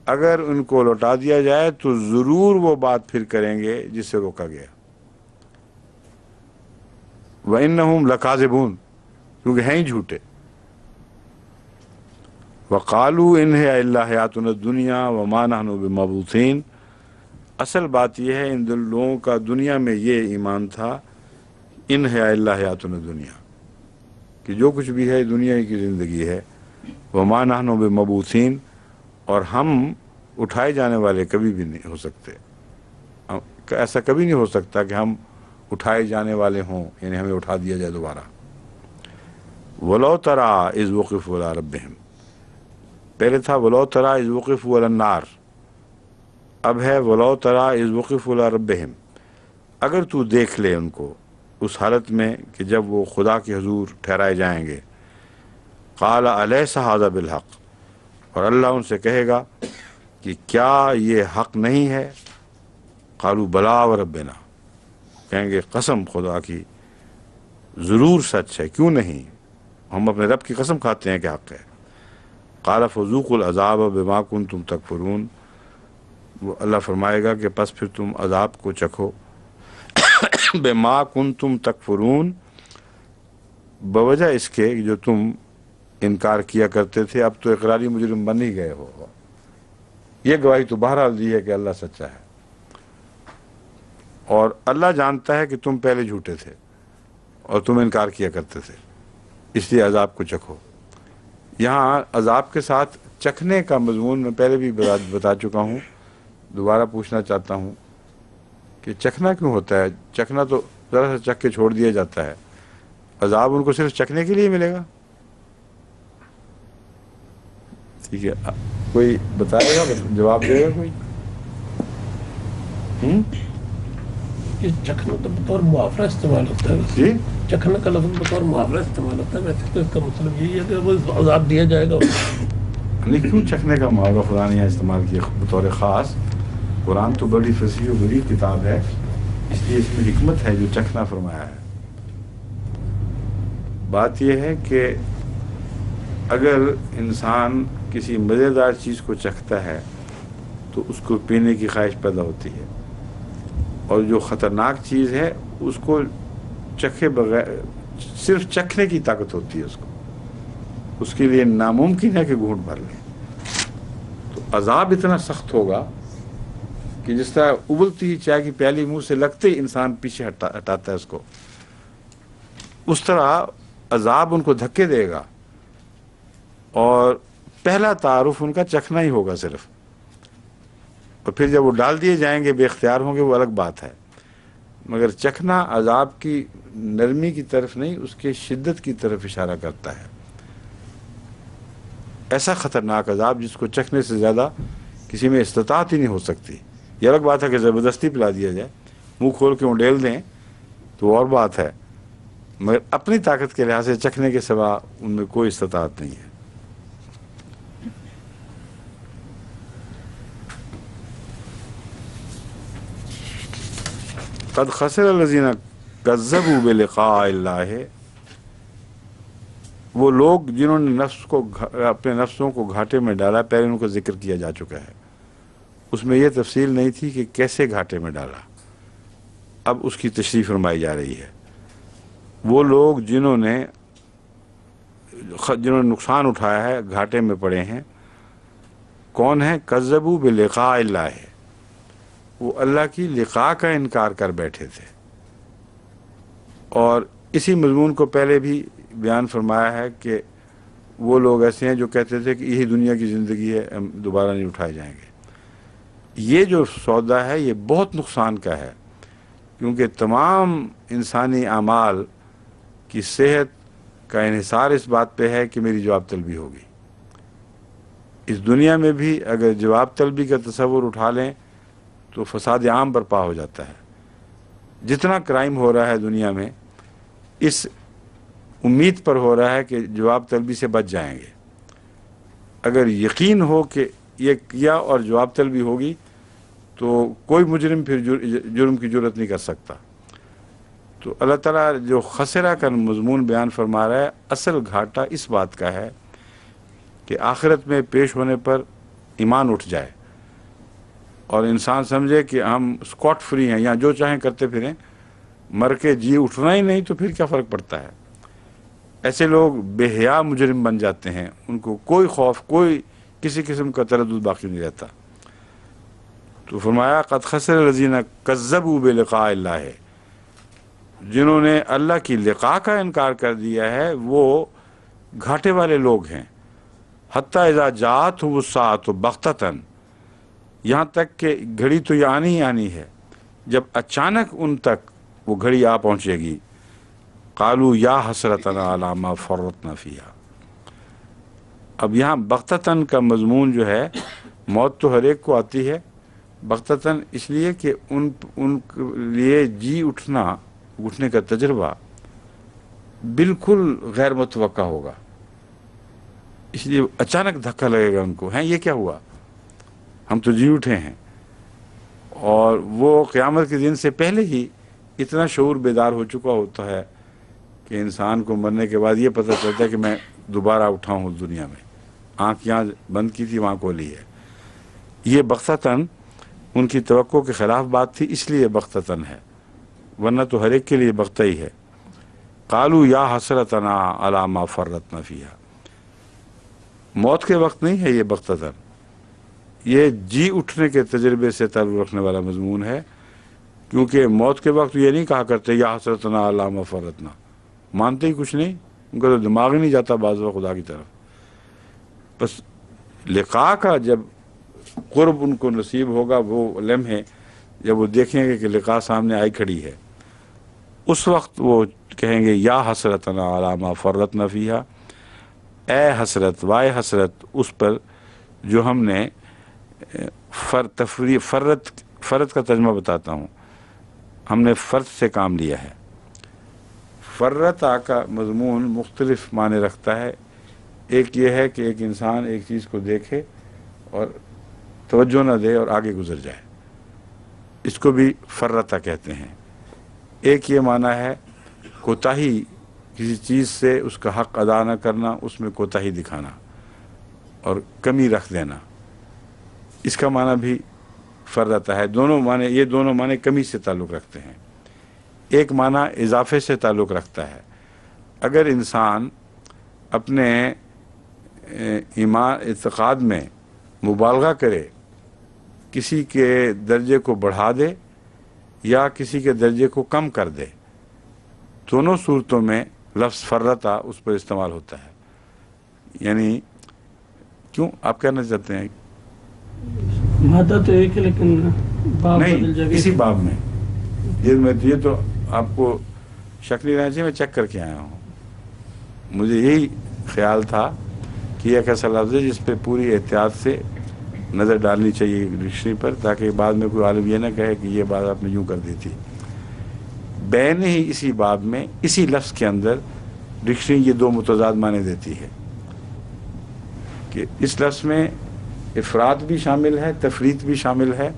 اگر ان کو لوٹا دیا جائے تو ضرور وہ بات پھر کریں گے جس سے روکا گیا۔ وَإِنَّهُمْ لَكَاذِبُونَ، کیونکہ ہیں ہی جھوٹے۔ وَقَالُوا إِنْ هِيَ إِلَّا حَيَاتُنَا الدُّنْيَا وَمَا نَحْنُ بِمَبْعُوثِينَ، اصل بات یہ ہے ان لوگوں کا دنیا میں یہ ایمان تھا، إِنْ هِيَ إِلَّا حَيَاتُنَا الدُّنْيَا، کہ جو کچھ بھی ہے دنیا کی زندگی ہے، وَمَا نَحْنُ بِمَبْعُوثِينَ، اور ہم اٹھائے جانے والے کبھی بھی نہیں ہو سکتے، ایسا کبھی نہیں ہو سکتا کہ ہم اٹھائے جانے والے ہوں، یعنی ہمیں اٹھا دیا جائے دوبارہ. ولو ترا اذ وقفوا علی ربہم، پہلے تھا ولو ترا اذ وقفوا علی النار، اب ہے ولو ترا اذ وقفوا علی ربہم. اگر تو دیکھ لے ان کو اس حالت میں کہ جب وہ خدا کے حضور ٹھہرائے جائیں گے. قال الیس ھذا بالحق، اور اللہ ان سے کہے گا کہ کیا یہ حق نہیں ہے؟ قالوا بلا وربنا، کہیں گے قسم خدا کی ضرور سچ ہے، کیوں نہیں، ہم اپنے رب کی قسم کھاتے ہیں کہ حق ہے. قال فذوقوا العذاب بما کنتم تکفرون، وہ اللہ فرمائے گا کہ پس پھر تم عذاب کو چکھو بما کنتم تکفرون، بوجہ اس کے جو تم انکار کیا کرتے تھے. اب تو اقراری مجرم بن ہی گئے ہو. یہ گواہی تو بہرحال دی ہے کہ اللہ سچا ہے، اور اللہ جانتا ہے کہ تم پہلے جھوٹے تھے اور تم انکار کیا کرتے تھے، اس لیے عذاب کو چکھو. یہاں عذاب کے ساتھ چکھنے کا مضمون میں پہلے بھی بتا چکا ہوں، دوبارہ پوچھنا چاہتا ہوں کہ چکھنا کیوں ہوتا ہے؟ چکھنا تو ذرا سا چکھ کے چھوڑ دیا جاتا ہے، عذاب ان کو صرف چکھنے کے لیے ملے گا؟ ٹھیک ہے، کوئی بتائے گا، جواب دے گا کوئی؟ یہ چکھنا تو بطور محاورہ استعمال ہوتا ہے. جی چکھنے کا لفظ بطور محاورہ استعمال ہوتا ہے، ویسے تو اس کا مطلب یہی ہے کہ وہ عذاب دیا جائے گا. نہیں، کیوں چکھنے کا محاورہ خدا نے یہاں استعمال کیا بطور خاص؟ قرآن تو بڑی فصیح و بڑی کتاب ہے، اس لیے اس میں حکمت ہے جو چکھنا فرمایا ہے. بات یہ ہے کہ اگر انسان کسی مزیدار چیز کو چکھتا ہے تو اس کو پینے کی خواہش پیدا ہوتی ہے، اور جو خطرناک چیز ہے اس کو چکھے بغیر صرف چکھنے کی طاقت ہوتی ہے اس کے لیے ناممکن ہے کہ گھونٹ بھر لے. تو عذاب اتنا سخت ہوگا کہ جس طرح ابلتی ہی چائے کی پیالی منہ سے لگتے ہی انسان پیچھے ہٹاتا ہے اس کو، اس طرح عذاب ان کو دھکے دے گا، اور پہلا تعارف ان کا چکھنا ہی ہوگا صرف. اور پھر جب وہ ڈال دیے جائیں گے، بے اختیار ہوں گے، وہ الگ بات ہے. مگر چکھنا عذاب کی نرمی کی طرف نہیں، اس کے شدت کی طرف اشارہ کرتا ہے. ایسا خطرناک عذاب جس کو چکھنے سے زیادہ کسی میں استطاعت ہی نہیں ہو سکتی. یہ الگ بات ہے کہ زبردستی پلا دیا جائے، منہ کھول کے ڈیل دیں تو اور بات ہے، مگر اپنی طاقت کے لحاظ سے چکھنے کے سوا ان میں کوئی استطاعت نہیں ہے. قد خسر الذین کذبوا بلقاء اللہ، وہ لوگ جنہوں نے اپنے نفسوں کو گھاٹے میں ڈالا. پہلے ان کو ذکر کیا جا چکا ہے، اس میں یہ تفصیل نہیں تھی کہ کیسے گھاٹے میں ڈالا، اب اس کی تشریح فرمائی جا رہی ہے. وہ لوگ جنہوں نے نقصان اٹھایا ہے، گھاٹے میں پڑے ہیں، کون ہیں؟ کذبوا بلقاء اللہ، وہ اللہ کی لقاء کا انکار کر بیٹھے تھے. اور اسی مضمون کو پہلے بھی بیان فرمایا ہے کہ وہ لوگ ایسے ہیں جو کہتے تھے کہ یہی دنیا کی زندگی ہے، ہم دوبارہ نہیں اٹھائے جائیں گے. یہ جو سودا ہے یہ بہت نقصان کا ہے، کیونکہ تمام انسانی اعمال کی صحت کا انحصار اس بات پہ ہے کہ میری جواب طلبی ہوگی. اس دنیا میں بھی اگر جواب طلبی کا تصور اٹھا لیں تو فساد عام برپا ہو جاتا ہے. جتنا کرائم ہو رہا ہے دنیا میں، اس امید پر ہو رہا ہے کہ جواب طلبی سے بچ جائیں گے. اگر یقین ہو کہ یہ کیا اور جواب طلبی ہوگی تو کوئی مجرم پھر جرم کی جرات نہیں کر سکتا. تو اللہ تعالیٰ جو خسرہ کا مضمون بیان فرما رہا ہے، اصل گھاٹا اس بات کا ہے کہ آخرت میں پیش ہونے پر ایمان اٹھ جائے اور انسان سمجھے کہ ہم اسکاٹ فری ہیں، یہاں جو چاہیں کرتے پھریں، مر کے جی اٹھنا ہی نہیں تو پھر کیا فرق پڑتا ہے. ایسے لوگ بے حیا مجرم بن جاتے ہیں، ان کو کوئی خوف، کوئی کسی قسم کا تردد باقی نہیں رہتا. تو فرمایا قد خسر الذین کذبوا بلقاء اللہ، جنہوں نے اللہ کی لقاء کا انکار کر دیا ہے وہ گھاٹے والے لوگ ہیں. حتی اذا جاءتہم الساعۃ بغتۃ، یہاں تک کہ گھڑی تو یہ آنی ہی آنی ہے، جب اچانک ان تک وہ گھڑی آ پہنچے گی. قالوا یا حسرتنا علی ما فرطنا فیہا. اب یہاں بغتتاً کا مضمون جو ہے، موت تو ہر ایک کو آتی ہے، بغتتاً اس لیے کہ ان کے لیے جی اٹھنے کا تجربہ بالکل غیر متوقع ہوگا. اس لیے اچانک دھکا لگے گا ان کو، ہیں یہ کیا ہوا، ہم تو جی اٹھے ہیں. اور وہ قیامت کے دن سے پہلے ہی اتنا شعور بیدار ہو چکا ہوتا ہے کہ انسان کو مرنے کے بعد یہ پتہ چلتا ہے کہ میں دوبارہ اٹھا ہوں اس دنیا میں، آنکھ یہاں بند کی تھی وہاں کھولی ہے. یہ بغتتاً ان کی توقع کے خلاف بات تھی، اس لیے بغتتاً ہے، ورنہ تو ہر ایک کے لیے بغتہ ہی ہے. قالوا یا حسرتنا علی ما فرطنا فیہا. موت کے وقت نہیں ہے یہ بغتتاً، یہ جی اٹھنے کے تجربے سے تعلق رکھنے والا مضمون ہے. کیونکہ موت کے وقت یہ نہیں کہا کرتے یا حسرتنا علی ما فرطنا، مانتے ہی کچھ نہیں، ان کا تو دماغ ہی نہیں جاتا بعض وقت خدا کی طرف. بس لقاء کا جب قرب ان کو نصیب ہوگا، وہ لمحے جب وہ دیکھیں گے کہ لقاء سامنے آئی کھڑی ہے، اس وقت وہ کہیں گے یا حسرتنا علی ما فرطنا فیہا، اے حسرت وائے حسرت اس پر جو ہم نے فرت کا ترجمہ بتاتا ہوں، ہم نے فرد سے کام لیا ہے. فرتا کا مضمون مختلف معنی رکھتا ہے. ایک یہ ہے کہ ایک انسان ایک چیز کو دیکھے اور توجہ نہ دے اور آگے گزر جائے، اس کو بھی فرتا کہتے ہیں. ایک یہ معنی ہے کوتاہی، کسی چیز سے اس کا حق ادا نہ کرنا، اس میں کوتاہی دکھانا اور کمی رکھ دینا، اس کا معنی بھی فرتا ہے. یہ دونوں معنی کمی سے تعلق رکھتے ہیں. ایک معنی اضافے سے تعلق رکھتا ہے. اگر انسان اپنے ایمان اعتقاد میں مبالغہ کرے، کسی کے درجے کو بڑھا دے یا کسی کے درجے کو کم کر دے، دونوں صورتوں میں لفظ فرتا اس پر استعمال ہوتا ہے. یعنی کیوں آپ کہنا چاہتے ہیں؟ مادہ تو ایک ہے لیکن باب بدل نہیں، جگہ اسی باب میں یہ تو آپ کو شک نہیں رہنا چاہیے، میں چیک کر کے آیا ہوں. مجھے یہی خیال تھا کہ یہ ایک ایسا لفظ ہے جس پہ پوری احتیاط سے نظر ڈالنی چاہیے ڈکشنری پر، تاکہ بعد میں کوئی عالم یہ نہ کہے کہ یہ بات آپ نے یوں کر دی تھی. بین ہی اسی باب میں اسی لفظ کے اندر ڈکشنری یہ دو متضاد معنی دیتی ہے کہ اس لفظ میں افراد بھی شامل ہے، تفریط بھی شامل ہے،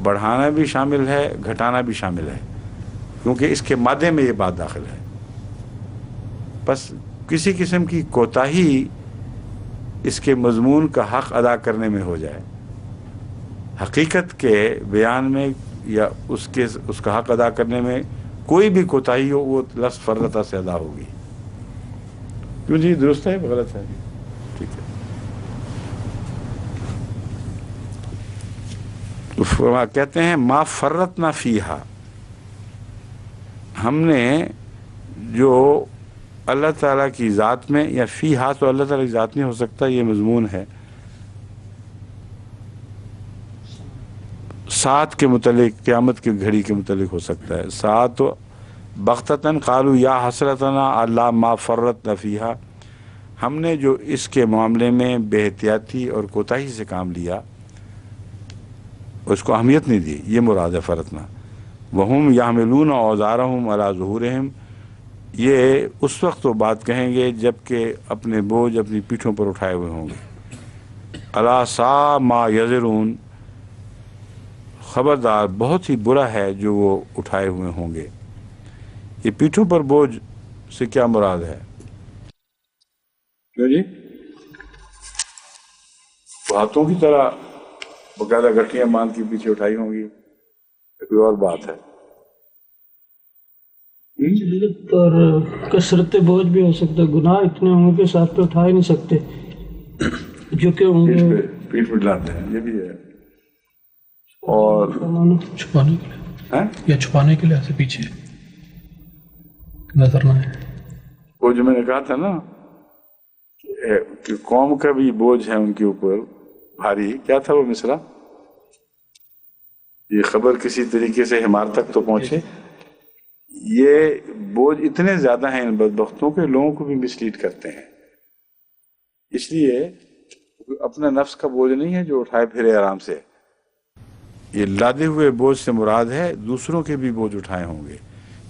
بڑھانا بھی شامل ہے، گھٹانا بھی شامل ہے، کیونکہ اس کے مادے میں یہ بات داخل ہے. بس کسی قسم کی کوتاہی اس کے مضمون کا حق ادا کرنے میں ہو جائے، حقیقت کے بیان میں یا اس کا حق ادا کرنے میں کوئی بھی کوتاہی ہو، وہ لفظ فرتا سے ادا ہوگی. کیوں جی، درست ہے غلط ہے؟ ٹھیک ہے. کہتے ہیں ما فرطنا فیہا، ہم نے جو اللہ تعالیٰ کی ذات میں، یا فیہا تو اللہ تعالیٰ کی ذات نہیں ہو سکتا، یہ مضمون ہے ساتھ کے متعلق، قیامت کی گھڑی کے متعلق ہو سکتا ہے. ساتھ تو بغتتاً قالوا یا حسرتنا علی ما فرطنا فیہا، ہم نے جو اس کے معاملے میں بے احتیاطی اور کوتاہی سے کام لیا، اس کو اہمیت نہیں دی، یہ مراد ہے فرطنا. وہم یحملون اوزارہم علی ظہورہم، یہ اس وقت تو بات کہیں گے جب کہ اپنے بوجھ اپنی پیٹھوں پر اٹھائے ہوئے ہوں گے. الا ساء ما یزرون، خبردار بہت ہی برا ہے جو وہ اٹھائے ہوئے ہوں گے. یہ پیٹھوں پر بوجھ سے کیا مراد ہے؟ کیوں جی؟ ہاتھوں کی طرح باقاعدہ گٹھیاں باندھ کے پیچھے اٹھائی ہوں گی، کوئی اور بات ہے؟ ذلت اور کثرت بوجھ بھی ہو سکتا ہے. گناہ اتنے ہوں گے کہ ساتھ پہ اٹھا ہی نہیں سکتے، جو کہ ہوں گے پیٹ پہ ڈالتے ہیں، یہ بھی ہے. اور چھپانے کے لیے، یا چھپانے کے لیے ایسے پیچھے نظر نہ ہے. وہ جو میں نے کہا تھا نا کہ قوم کا بھی بوجھ ہے ان کے اوپر بھاری، کیا تھا وہ مصرع؟ یہ خبر کسی طریقے سے ہمار تک تو پہنچے یہ بوجھ اتنے زیادہ ہیں ان بدبختوں کے، لوگوں کو بھی مسلیڈ کرتے ہیں. اس لیے اپنا نفس کا بوجھ نہیں ہے جو اٹھائے پھرے آرام سے. یہ لادے ہوئے بوجھ سے مراد ہے دوسروں کے بھی بوجھ اٹھائے ہوں گے،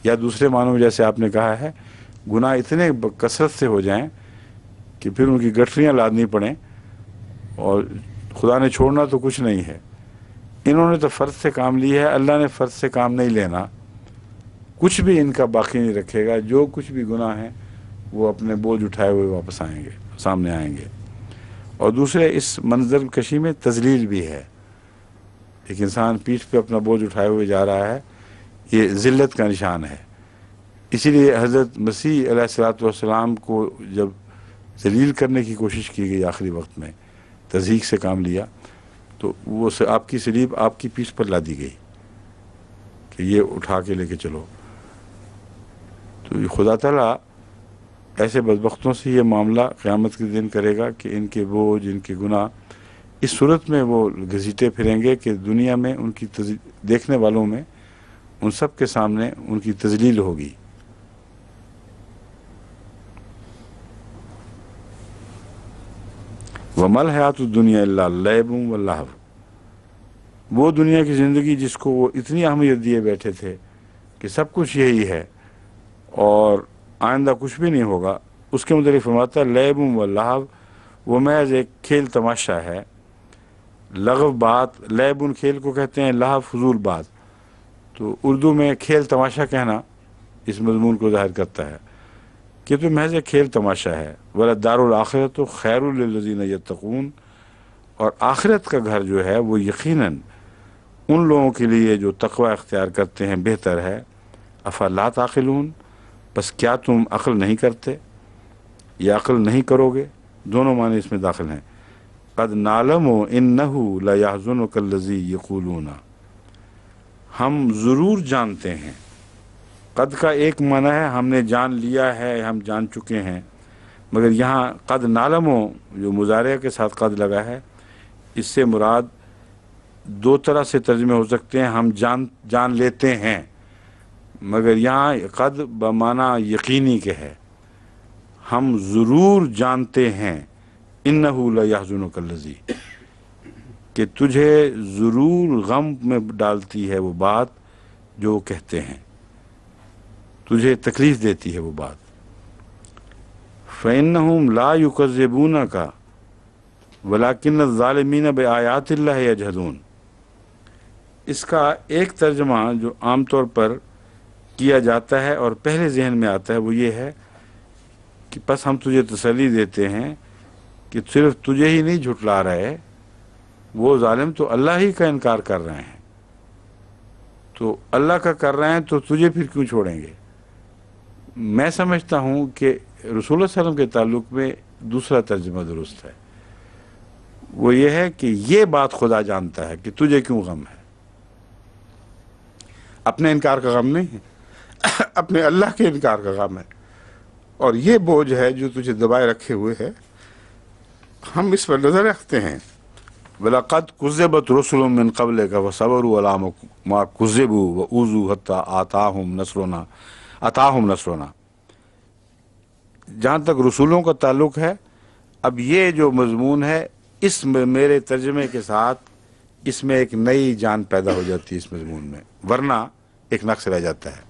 یا دوسرے معنوں میں جیسے آپ نے کہا ہے گناہ اتنے کثرت سے ہو جائیں کہ پھر ان کی گٹھریاں لادنی پڑیں، اور خدا نے چھوڑنا تو کچھ نہیں ہے. انہوں نے تو فرض سے کام لی ہے، اللہ نے فرض سے کام نہیں لینا، کچھ بھی ان کا باقی نہیں رکھے گا. جو کچھ بھی گناہ ہیں وہ اپنے بوجھ اٹھائے ہوئے واپس آئیں گے، سامنے آئیں گے. اور دوسرے اس منظر کشی میں تذلیل بھی ہے. ایک انسان پیٹھ پہ اپنا بوجھ اٹھائے ہوئے جا رہا ہے، یہ ذلت کا نشان ہے. اسی لیے حضرت مسیح علیہ الصلوۃ والسلام کو جب ذلیل کرنے کی کوشش کی گئی آخری وقت میں، تضحیک سے کام لیا، تو وہ آپ کی صلیب آپ کی پیٹھ پر لا دی گئی کہ یہ اٹھا کے لے کے چلو. تو یہ خدا تعالیٰ ایسے بدبختوں سے یہ معاملہ قیامت کے دن کرے گا کہ ان کے بوجھ، ان کے گناہ اس صورت میں وہ گھسیٹے پھریں گے کہ دنیا میں ان کی دیکھنے والوں میں ان سب کے سامنے ان کی تذلیل ہوگی. وَمَا الْحَيَاةُ الدُّنْيَا إِلَّا لَعِبٌ وَلَهْوٌ. وہ دنیا کی زندگی جس کو وہ اتنی اہمیت دیے بیٹھے تھے کہ سب کچھ یہی ہے اور آئندہ کچھ بھی نہیں ہوگا، اس کے متعلق فرماتا ہے لعب واللہو، وہ محض ایک کھیل تماشا ہے. لغو بات، لعب کھیل کو کہتے ہیں، لہو فضول بات. تو اردو میں کھیل تماشا کہنا اس مضمون کو ظاہر کرتا ہے کہ تو محض ایک کھیل تماشا ہے. وَلَدَّارُ الْآخِرَةُ خَيْرٌ لِلَّذِينَ يَتَّقُونَ، اور آخرت کا گھر جو ہے وہ یقیناً ان لوگوں کے لیے جو تقوی اختیار کرتے ہیں بہتر ہے. افلا تعقلون، بس کیا تم عقل نہیں کرتے یا عقل نہیں کرو گے؟ دونوں معنی اس میں داخل ہیں. قد نعلم انہ لیحزنک الذی یقولون، ہم ضرور جانتے ہیں. قد کا ایک معنی ہے ہم نے جان لیا ہے، ہم جان چکے ہیں، مگر یہاں قد نعلم جو مضارع کے ساتھ قد لگا ہے، اس سے مراد دو طرح سے ترجمے ہو سکتے ہیں. ہم جان لیتے ہیں، مگر یہاں قد بمعنی یقینی کے ہے، ہم ضرور جانتے ہیں. انہ لیحزنک الذی، کہ تجھے ضرور غم میں ڈالتی ہے وہ بات جو وہ کہتے ہیں، تجھے تکلیف دیتی ہے وہ بات. فإنہم لا یکذبونک ولکن الظالمین بآیات اللہ یجحدون. اس کا ایک ترجمہ جو عام طور پر کیا جاتا ہے اور پہلے ذہن میں آتا ہے وہ یہ ہے کہ بس ہم تجھے تسلی دیتے ہیں کہ صرف تجھے ہی نہیں جھٹلا رہے، وہ ظالم تو اللہ ہی کا انکار کر رہے ہیں. تو اللہ کا کر رہے ہیں تو تجھے پھر کیوں چھوڑیں گے؟ میں سمجھتا ہوں کہ رسول اللہ صلی اللہ علیہ وسلم کے تعلق میں دوسرا ترجمہ درست ہے. وہ یہ ہے کہ یہ بات خدا جانتا ہے کہ تجھے کیوں غم ہے. اپنے انکار کا غم نہیں ہے، اپنے اللہ کے انکار کا غم ہے. اور یہ بوجھ ہے جو تجھے دبائے رکھے ہوئے ہے، ہم اس پر نظر رکھتے ہیں. وَلَقَدْ كُذِّبَتْ رُسُلٌ مِّن قَبْلِكَ فَصَبَرُوا عَلَىٰ مَا كُذِّبُوا وَأُوذُوا حَتَّىٰ آتَاهُمْ نَصْرُنَا. جہاں تک رسولوں کا تعلق ہے، اب یہ جو مضمون ہے اس میں میرے ترجمے کے ساتھ اس میں ایک نئی جان پیدا ہو جاتی ہے اس مضمون میں، ورنہ ایک نقص رہ جاتا ہے.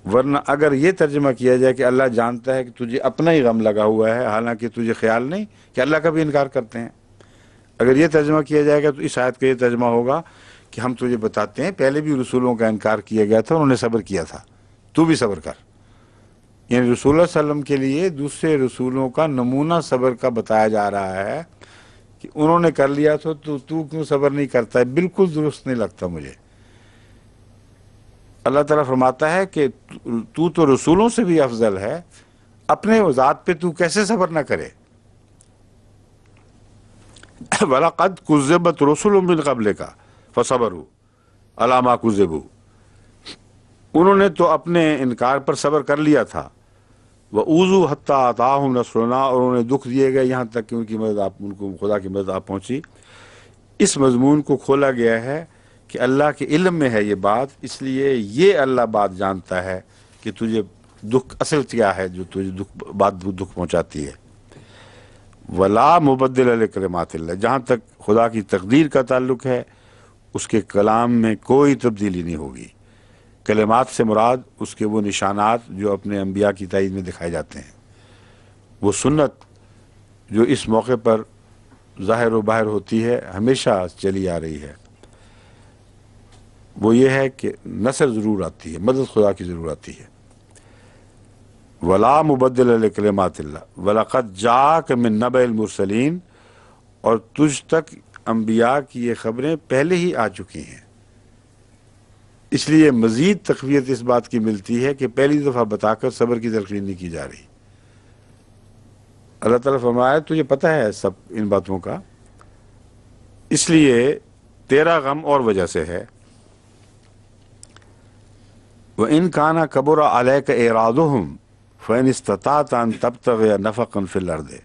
ورنہ اگر یہ ترجمہ کیا جائے کہ اللہ جانتا ہے کہ تجھے اپنا ہی غم لگا ہوا ہے، حالانکہ تجھے خیال نہیں کہ اللہ کا بھی انکار کرتے ہیں، اگر یہ ترجمہ کیا جائے گا تو اس آیت کا یہ ترجمہ ہوگا کہ ہم تجھے بتاتے ہیں پہلے بھی رسولوں کا انکار کیا گیا تھا، انہوں نے صبر کیا تھا، تو بھی صبر کر. یعنی رسول اللہ صلی اللہ علیہ وسلم کے لیے دوسرے رسولوں کا نمونہ صبر کا بتایا جا رہا ہے کہ انہوں نے کر لیا تو کیوں صبر نہیں کرتا ہے. بالکل درست نہیں لگتا مجھے. اللہ تعالیٰ فرماتا ہے کہ تو رسولوں سے بھی افضل ہے، اپنے ذات پہ تو کیسے صبر نہ کرے. وَلَقَدْ كُذِّبَتْ رُسُلٌ مِّن قَبْلِكَ فَصَبَرُوا عَلَىٰ مَا كُذِّبُوا. انہوں نے تو اپنے انکار پر صبر کر لیا تھا. وَأُوذُوا حَتَّىٰ آتَاهُمْ نَصْرُنَا، اور انہوں نے دکھ دیے گئے یہاں تک کہ ان کو خدا کی مدد آپ پہنچی. اس مضمون کو کھولا گیا ہے کہ کہ اللہ کے علم میں ہے یہ بات، اس لیے یہ اللہ بات جانتا ہے کہ تجھے دکھ اصل کیا ہے جو تجھے دکھ پہنچاتی ہے۔ ولا مبدل لکلمات اللہ، جہاں تک خدا کی تقدیر کا تعلق ہے اس کے کلام میں کوئی تبدیلی نہیں ہوگی۔ کلمات سے مراد اس کے وہ نشانات جو اپنے انبیاء کی تائید میں دکھائے جاتے ہیں، وہ سنت جو اس موقع پر ظاہر و باہر ہوتی ہے، ہمیشہ چلی آ رہی ہے، وہ یہ ہے کہ نصر ضرور آتی ہے، مدد خدا کی ضرور آتی ہے۔ ولا مبدل لکلمات اللہ ولقد جاءک من نبأ المرسلین، اور تجھ تک انبیاء کی یہ خبریں پہلے ہی آ چکی ہیں، اس لیے مزید تقویت اس بات کی ملتی ہے کہ پہلی دفعہ بتا کر صبر کی تلقین نہیں کی جا رہی۔ اللہ تعالیٰ فرمایا تجھے پتہ ہے سب ان باتوں کا، اس لیے تیرا غم اور وجہ سے ہے۔ وَإِنْ كَانَ كَبُرَ عَلَيْكَ إِعْرَاضُهُمْ فَإِنِ اسْتَطَعْتَ أَن تَبْتَغِيَ نَفَقًا فِي الْأَرْضِ۔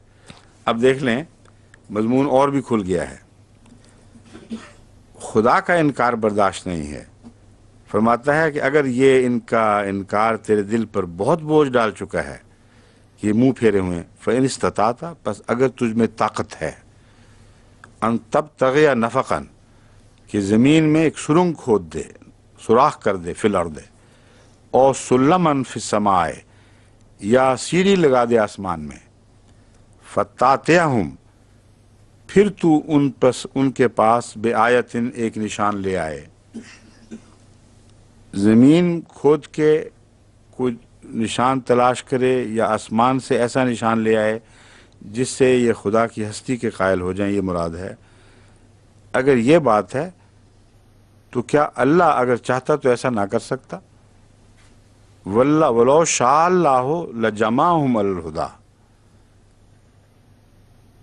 اب دیکھ لیں مضمون اور بھی کھل گیا ہے۔ خدا کا انکار برداشت نہیں ہے، فرماتا ہے کہ اگر یہ ان کا انکار تیرے دل پر بہت بوجھ ڈال چکا ہے، یہ منہ پھیرے ہوئے، فَإِنِ اسْتَطَعْتَ، پس اگر تجھ میں طاقت ہے، ان تبتغی نفقاً، کہ زمین میں ایک سرنگ کھود دے، سوراخ کر دے، فی الارض، اور سلماً فی السماء، یا سیڑھی لگا دے آسمان میں، فتاتہم، پھر تو ان کے پاس بے آیتن، ایک نشان لے آئے۔ زمین کھود کے کوئی نشان تلاش کرے یا آسمان سے ایسا نشان لے آئے جس سے یہ خدا کی ہستی کے قائل ہو جائیں، یہ مراد ہے۔ اگر یہ بات ہے تو کیا اللہ اگر چاہتا تو ایسا نہ کر سکتا؟ وَلَوْ شَاءَ اللَّهُ لَجَمَعَهُمْ عَلَى الْهُدَىٰ،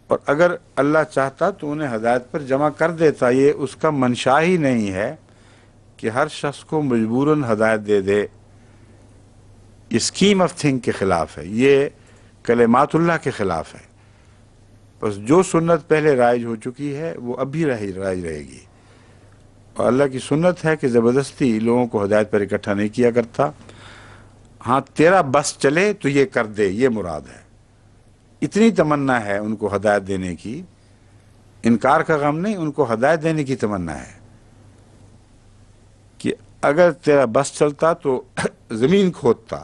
اور اگر اللہ چاہتا تو انہیں ہدایت پر جمع کر دیتا۔ یہ اس کا منشا ہی نہیں ہے کہ ہر شخص کو مجبوراً ہدایت دے دے، اسکیم آف تھنگ کے خلاف ہے، یہ کلمات اللہ کے خلاف ہے۔ بس جو سنت پہلے رائج ہو چکی ہے وہ اب بھی رائج رہے گی، اور اللہ کی سنت ہے کہ زبردستی لوگوں کو ہدایت پر اکٹھا نہیں کیا کرتا۔ ہاں تیرا بس چلے تو یہ کر دے، یہ مراد ہے۔ اتنی تمنا ہے ان کو ہدایت دینے کی، انکار کا غم نہیں، ان کو ہدایت دینے کی تمنا ہے کہ اگر تیرا بس چلتا تو زمین کھودتا،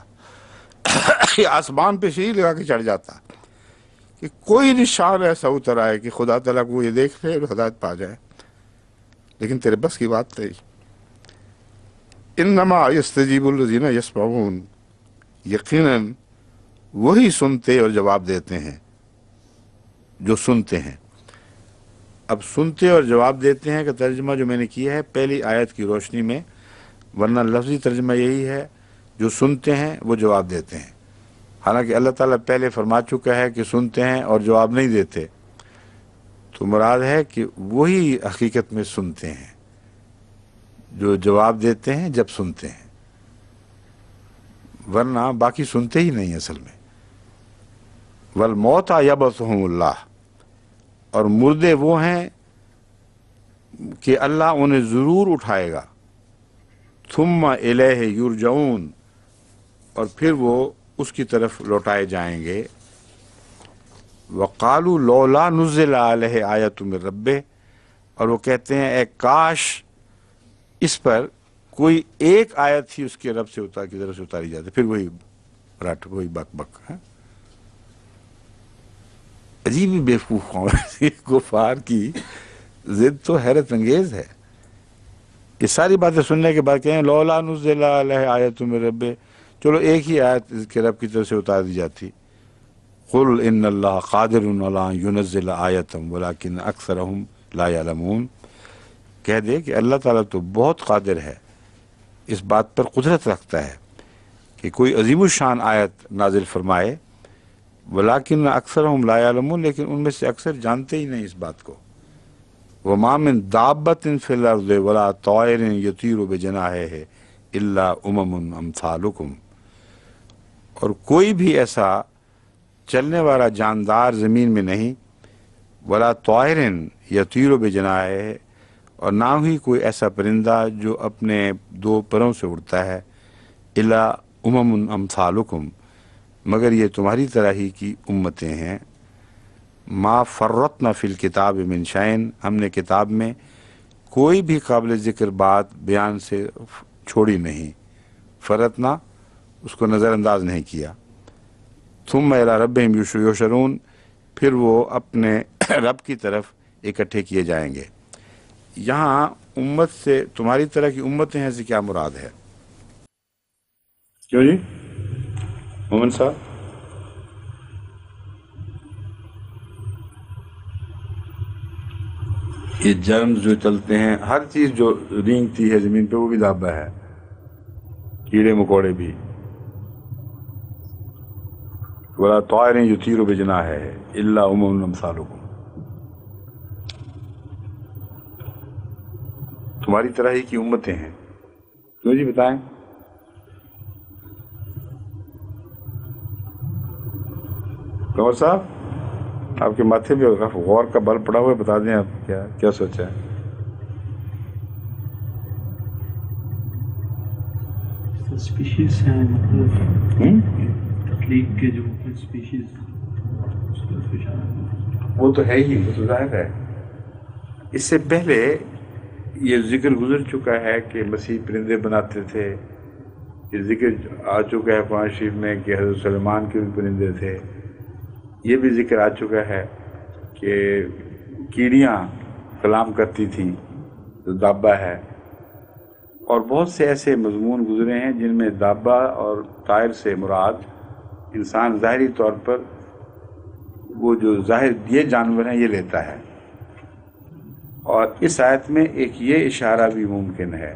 آسمان پہ سیڑھی لگا کے چڑھ جاتا کہ کوئی نشان ایسا اتر آئے کہ خدا تعالیٰ کو یہ دیکھ لے اور ہدایت پا جائے، لیکن تیرے بس کی بات نہیں۔ انما یستجیب الذین یسمعون، یقیناً وہی سنتے اور جواب دیتے ہیں جو سنتے ہیں۔ اب سنتے اور جواب دیتے ہیں کا ترجمہ جو میں نے کیا ہے پہلی آیت کی روشنی میں، ورنہ لفظی ترجمہ یہی ہے جو سنتے ہیں وہ جواب دیتے ہیں۔ حالانکہ اللہ تعالیٰ پہلے فرما چکا ہے کہ سنتے ہیں اور جواب نہیں دیتے، تو مراد ہے کہ وہی حقیقت میں سنتے ہیں جو جواب دیتے ہیں جب سنتے ہیں، ورنہ باقی سنتے ہی نہیں اصل میں۔ والموت یبعثہم اللہ، اور مردے وہ ہیں کہ اللہ انہیں ضرور اٹھائے گا۔ ثم الیہ یرجعون، اور پھر وہ اس کی طرف لوٹائے جائیں گے۔ وقالوا لولا نزل علیہ آیۃ من ربہ، اور وہ کہتے ہیں اے کاش اس پر کوئی ایک آیت ہی اس کے رب سے کی طرف سے اتاری جاتی۔ پھر وہی رٹ، وہی بک بک ہے۔ عجیب ہی بیوقوف قوم ہے، کفار کی ضد تو حیرت انگیز ہے۔ یہ ساری باتیں سننے کے بعد کہیں لولا نزل علیہ آیۃ من ربہ، چلو ایک ہی آیت اس کے رب کی طرف سے اتار دی جاتی۔ قل ان اللہ قادر علی ان ینزل آیۃ ولکن اکثرہم لا یعلمون، کہہ دے کہ اللہ تعالیٰ تو بہت قادر ہے، اس بات پر قدرت رکھتا ہے کہ کوئی عظیم الشان آیت نازل فرمائے، ولیکن اکثرہم لا یعلمون، لیکن ان میں سے اکثر جانتے ہی نہیں اس بات کو۔ وما من دابۃ فی الارض ولا طائر یطیر بجناحیہ الا امم امثالکم، اور کوئی بھی ایسا چلنے والا جاندار زمین میں نہیں، ولا طائر یطیر بجناحیہ، اور نہ ہی کوئی ایسا پرندہ جو اپنے دو پروں سے اڑتا ہے، الا امم امثالکم، مگر یہ تمہاری طرح ہی کی امتیں ہیں۔ ما فرطنا فی الکتاب من شیء، ہم نے کتاب میں کوئی بھی قابل ذکر بات بیان سے چھوڑی نہیں، فرطنا اس کو نظر انداز نہیں کیا۔ ثم الی ربہم یحشرون، پھر وہ اپنے رب کی طرف اکٹھے کیے جائیں گے۔ یہاں امت سے تمہاری طرح کی امتیں ہیں سے کیا مراد ہے؟ کیوں جی مومن صاحب؟ یہ جرمز جو چلتے ہیں، ہر چیز جو رینگتی ہے زمین پہ وہ بھی دابہ ہے، کیڑے مکوڑے بھی۔ وَلَا طَائِرٍ يُطِيرُ بِجَنَاحِهِ إِلَّا أُمَمٌ أَمْثَالُكُمْ، تمہاری طرح ہی کی امتیں ہیں۔ کیوں جی بتائیں؟ قمر صاحب آپ کے ماتھے پہ غور کا بل پڑا ہوا ہے، بتا دیں آپ کیا سوچا ہے؟ اسپیشیز ہیں، مطلب تخلیق کے جو اسپیشیز وہ تو ہے ہی، وہ تو ظاہر ہے۔ اس سے پہلے یہ ذکر گزر چکا ہے کہ مسیح پرندے بناتے تھے، یہ ذکر آ چکا ہے قرآن شریف میں کہ حضرت سلیمان کے بھی پرندے تھے، یہ بھی ذکر آ چکا ہے کہ کیڑیاں کلام کرتی تھیں جو دابہ ہے، اور بہت سے ایسے مضمون گزرے ہیں جن میں دابہ اور طائر سے مراد انسان ظاہری طور پر وہ جو ظاہر یہ جانور ہیں یہ لیتا ہے۔ اور اس آیت میں ایک یہ اشارہ بھی ممکن ہے،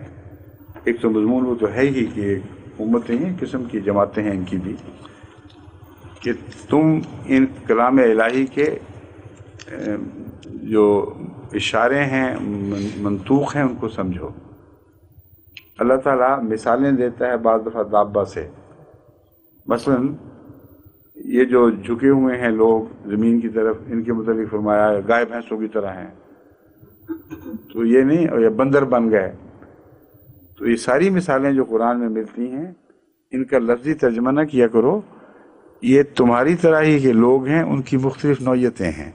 ایک تو مضمون وہ تو ہے ہی کہ ایک امتیں ہیں، قسم کی جماعتیں ہیں ان کی بھی، کہ تم ان کلام الہی کے جو اشارے ہیں منطوق ہیں ان کو سمجھو۔ اللہ تعالیٰ مثالیں دیتا ہے بعض دفعہ دابہ سے، مثلا یہ جو جھکے ہوئے ہیں لوگ زمین کی طرف، ان کے متعلق فرمایا ہے گائے بھینسوں کی طرح ہیں، تو یہ نہیں، اور یہ بندر بن گئے۔ تو یہ ساری مثالیں جو قرآن میں ملتی ہیں ان کا لفظی ترجمہ نہ کیا کرو، یہ تمہاری طرح ہی کے لوگ ہیں، ان کی مختلف نوعیتیں ہیں،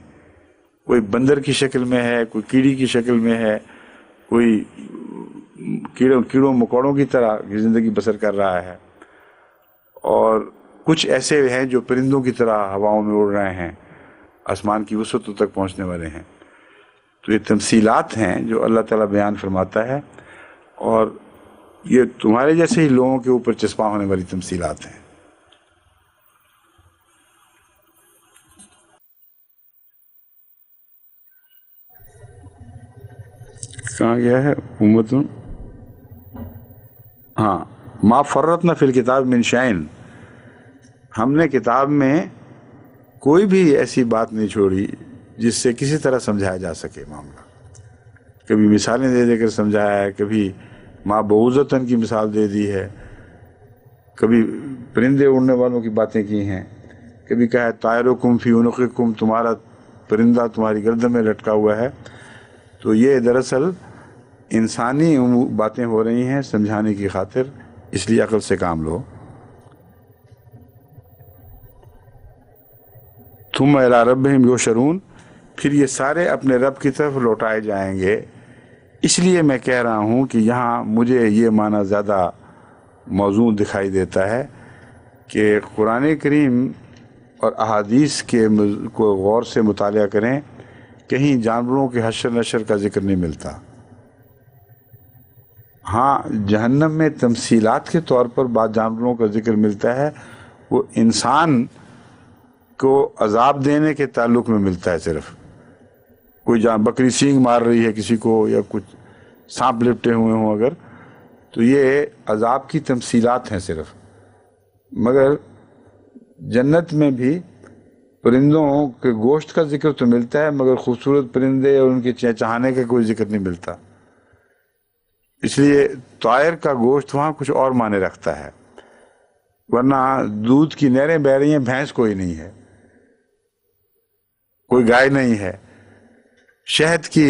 کوئی بندر کی شکل میں ہے، کوئی کیڑی کی شکل میں ہے، کوئی کیڑوں مکوڑوں کی طرح زندگی بسر کر رہا ہے، اور کچھ ایسے ہیں جو پرندوں کی طرح ہواؤں میں اڑ رہے ہیں، آسمان کی وسعتوں تک پہنچنے والے ہیں۔ تو یہ تمثیلات ہیں جو اللہ تعالیٰ بیان فرماتا ہے، اور یہ تمہارے جیسے ہی لوگوں کے اوپر چسپاں ہونے والی تمثیلات ہیں۔ کہاں گیا ہے امت؟ ہاں، ما فرطنا فی الکتاب من شیء، ہم نے کتاب میں کوئی بھی ایسی بات نہیں چھوڑی جس سے کسی طرح سمجھایا جا سکے معاملہ۔ کبھی مثالیں دے دے کر سمجھایا ہے، کبھی ما بعوضۃً کی مثال دے دی ہے، کبھی پرندے اڑنے والوں کی باتیں کی ہیں، کبھی کہا ہے طائرکم فی عنقکم، تمہارا پرندہ تمہاری گردن میں لٹکا ہوا ہے۔ تو یہ دراصل انسانی باتیں ہو رہی ہیں سمجھانے کی خاطر، اس لیے عقل سے کام لو۔ ثم الی ربہم یحشرون، پھر یہ سارے اپنے رب کی طرف لوٹائے جائیں گے۔ اس لیے میں کہہ رہا ہوں کہ یہاں مجھے یہ معنی زیادہ موزوں دکھائی دیتا ہے کہ قرآن کریم اور احادیث کے کو غور سے مطالعہ کریں، کہیں جانوروں کے حشر نشر کا ذکر نہیں ملتا۔ ہاں، جہنم میں تمثیلات کے طور پر بعض جانوروں کا ذکر ملتا ہے، وہ انسان کو عذاب دینے کے تعلق میں ملتا ہے۔ صرف کوئی بکری سینگ مار رہی ہے کسی کو، یا کچھ سانپ لپٹے ہوئے ہوں اگر، تو یہ عذاب کی تمثیلات ہیں صرف۔ مگر جنت میں بھی پرندوں کے گوشت کا ذکر تو ملتا ہے، مگر خوبصورت پرندے اور ان کے چہچہانے کا کوئی ذکر نہیں ملتا۔ اس لیے طائر کا گوشت وہاں کچھ اور معنی رکھتا ہے، ورنہ دودھ کی نہریں بہہ رہی ہیں، بھینس کوئی نہیں ہے، کوئی گائے نہیں ہے، شہد کی